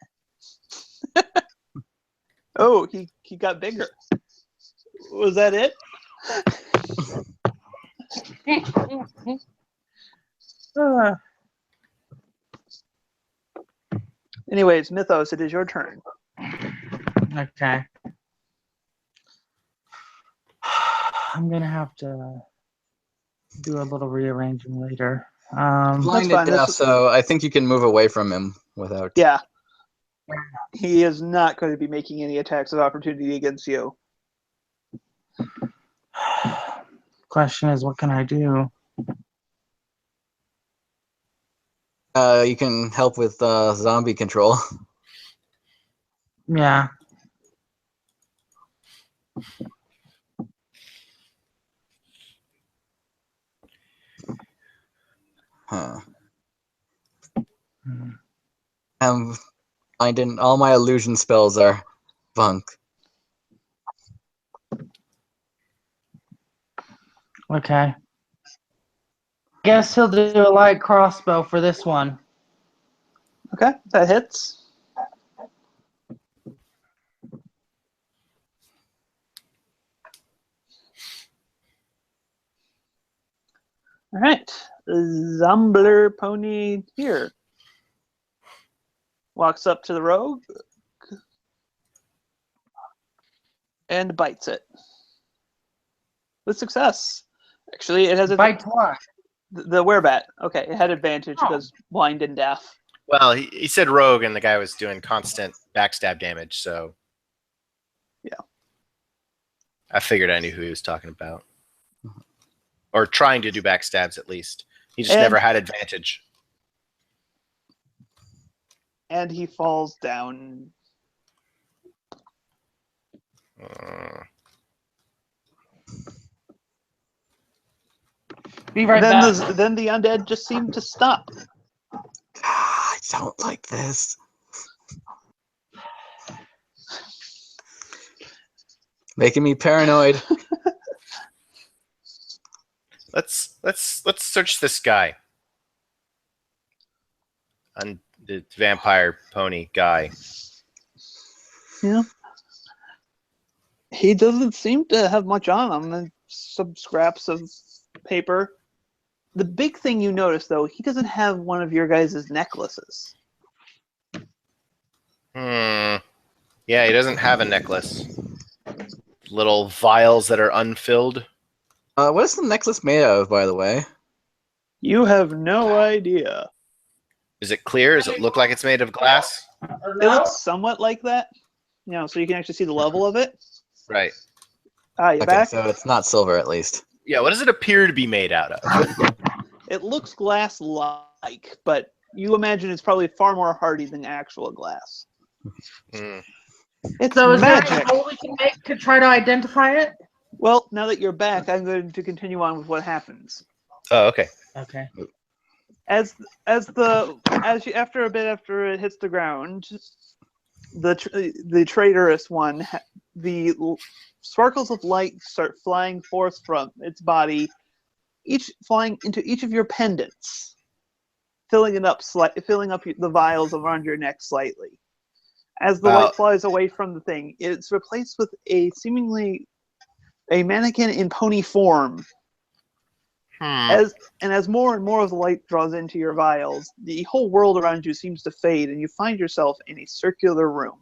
Oh, he got bigger. Was that it? Anyways, Mythos, it is your turn. Okay. I'm gonna have to do a little rearranging later. Blinded fine, enough, that's- so I think you can move away from him without. Yeah. He is not going to be making any attacks of opportunity against you. Question is, what can I do? You can help with zombie control. Yeah. Huh. Hmm. I didn't. All my illusion spells are bunk. Okay. Guess he'll do a light crossbow for this one. Okay, that hits. All right, Zumbler Pony here walks up to the rogue and bites it with success. Actually, it has a Bite what? the werebat. Okay, it had advantage Oh. because blind and deaf. Well, he said rogue, and the guy was doing constant backstab damage, so Yeah. I figured I knew who he was talking about. Or trying to do backstabs, at least. He just And- never had advantage. And he falls down. Be right then back. then the undead just seem to stop. I don't like this. Making me paranoid. Let's search this guy. And the vampire pony guy. Yeah. He doesn't seem to have much on him. And some scraps of paper. The big thing you notice, though, he doesn't have one of your guys' necklaces. Yeah, he doesn't have a necklace. Little vials that are unfilled. What is the necklace made out of, by the way? You have no idea. Is it clear? Does it look like it's made of glass? It looks somewhat like that. You know, so you can actually see the level of it. Right. Ah, you Okay, back? so it's not silver at least. Yeah, what does it appear to be made out of? It looks glass-like, but you imagine it's probably far more hardy than actual glass. Hmm. It's So is there magic. any roll we can make to try to identify it? Well, now that you're back, I'm going to continue on with what happens. Oh, okay. Okay. After a bit after it hits the ground, the traitorous one, sparkles of light start flying forth from its body, each flying into each of your pendants, filling up the vials around your neck slightly. As the light flies away from the thing, it's replaced with seemingly a mannequin in pony form. As more and more of the light draws into your vials, the whole world around you seems to fade, and you find yourself in a circular room.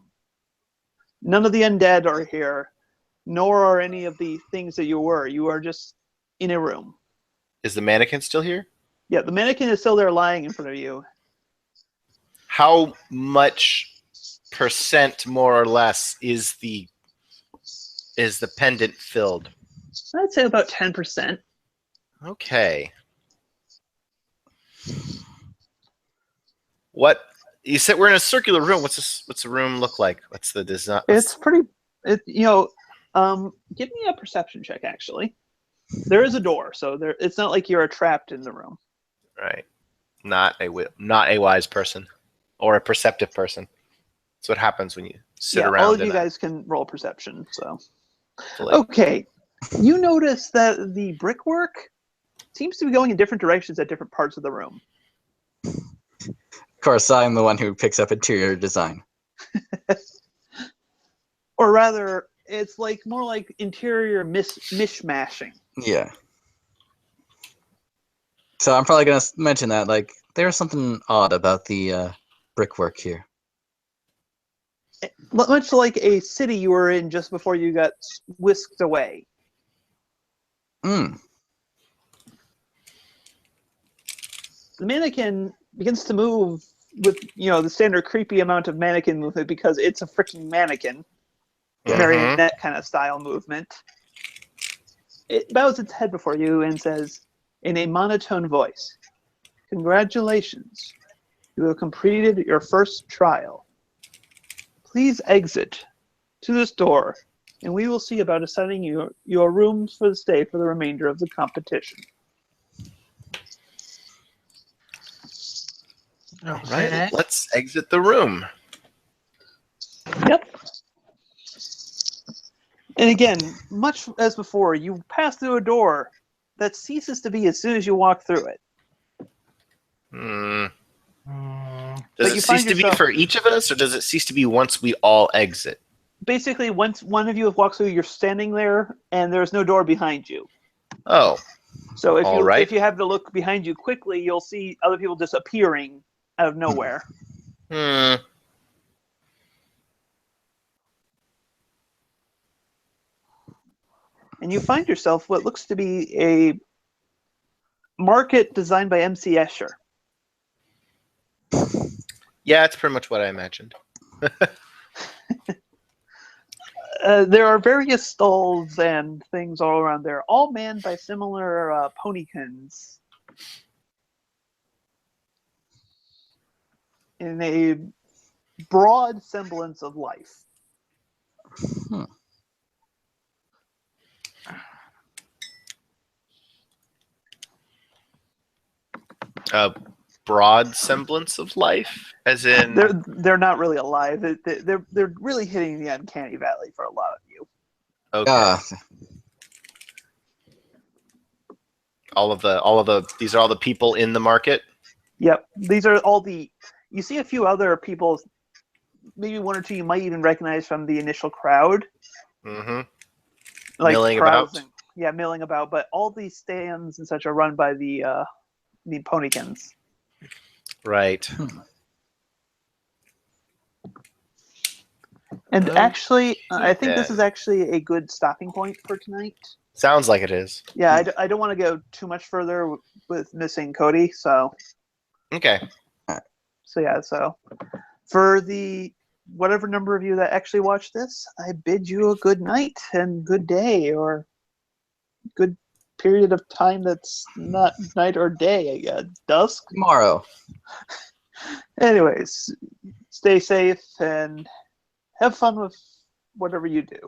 None of the undead are here, nor are any of the things that you were. You are just in a room. Is the mannequin still here? Yeah, the mannequin is still there lying in front of you. How much percent, more or less, is the pendant filled? I'd say about 10%. Okay. What you said? We're in a circular room. What's the room look like? What's the design? It's pretty. Give me a perception check. Actually, there is a door, so it's not like you're trapped in the room. Right. Not a wise person or a perceptive person. That's what happens when you sit around. All of you guys can roll perception. So, Fully. okay, you notice that the brickwork seems to be going in different directions at different parts of the room. Of course, I'm the one who picks up interior design. Or rather, it's more like interior mishmashing. Yeah. So I'm probably going to mention that, there's something odd about the brickwork here. Much like a city you were in just before you got whisked away. Mm. The mannequin begins to move with, the standard creepy amount of mannequin movement because it's a freaking mannequin. Marionette kind of style movement. It bows its head before you and says, in a monotone voice, "Congratulations. You have completed your first trial. Please exit to this door, and we will see about assigning you your rooms for the stay for the remainder of the competition." All right, let's exit the room. Yep. And again, much as before, you pass through a door that ceases to be as soon as you walk through it. Does it cease to be for each of us, or does it cease to be once we all exit? Basically, once one of you have walked through, you're standing there, and there's no door behind you. Oh. So if you have to look behind you quickly, you'll see other people just appearing out of nowhere. And you find yourself what looks to be a market designed by MC Escher. Yeah, it's pretty much what I imagined. There are various stalls and things all around there, all manned by similar ponykins in a broad semblance of life. A broad semblance of life, as in they're not really alive. They're really hitting the uncanny valley for a lot of you. Okay. All of the these are all the people in the market. Yep, these are all the. You see a few other people, maybe one or two you might even recognize from the initial crowd. Milling about. Milling about. But all these stands and such are run by the ponykins. Right. And actually, I think this is actually a good stopping point for tonight. Sounds like it is. Yeah, I don't want to go too much further with missing Cody, so. Okay. So for the whatever number of you that actually watch this, I bid you a good night and good day, or good period of time that's not night or day, I guess. Dusk? Tomorrow. Anyways, stay safe and have fun with whatever you do.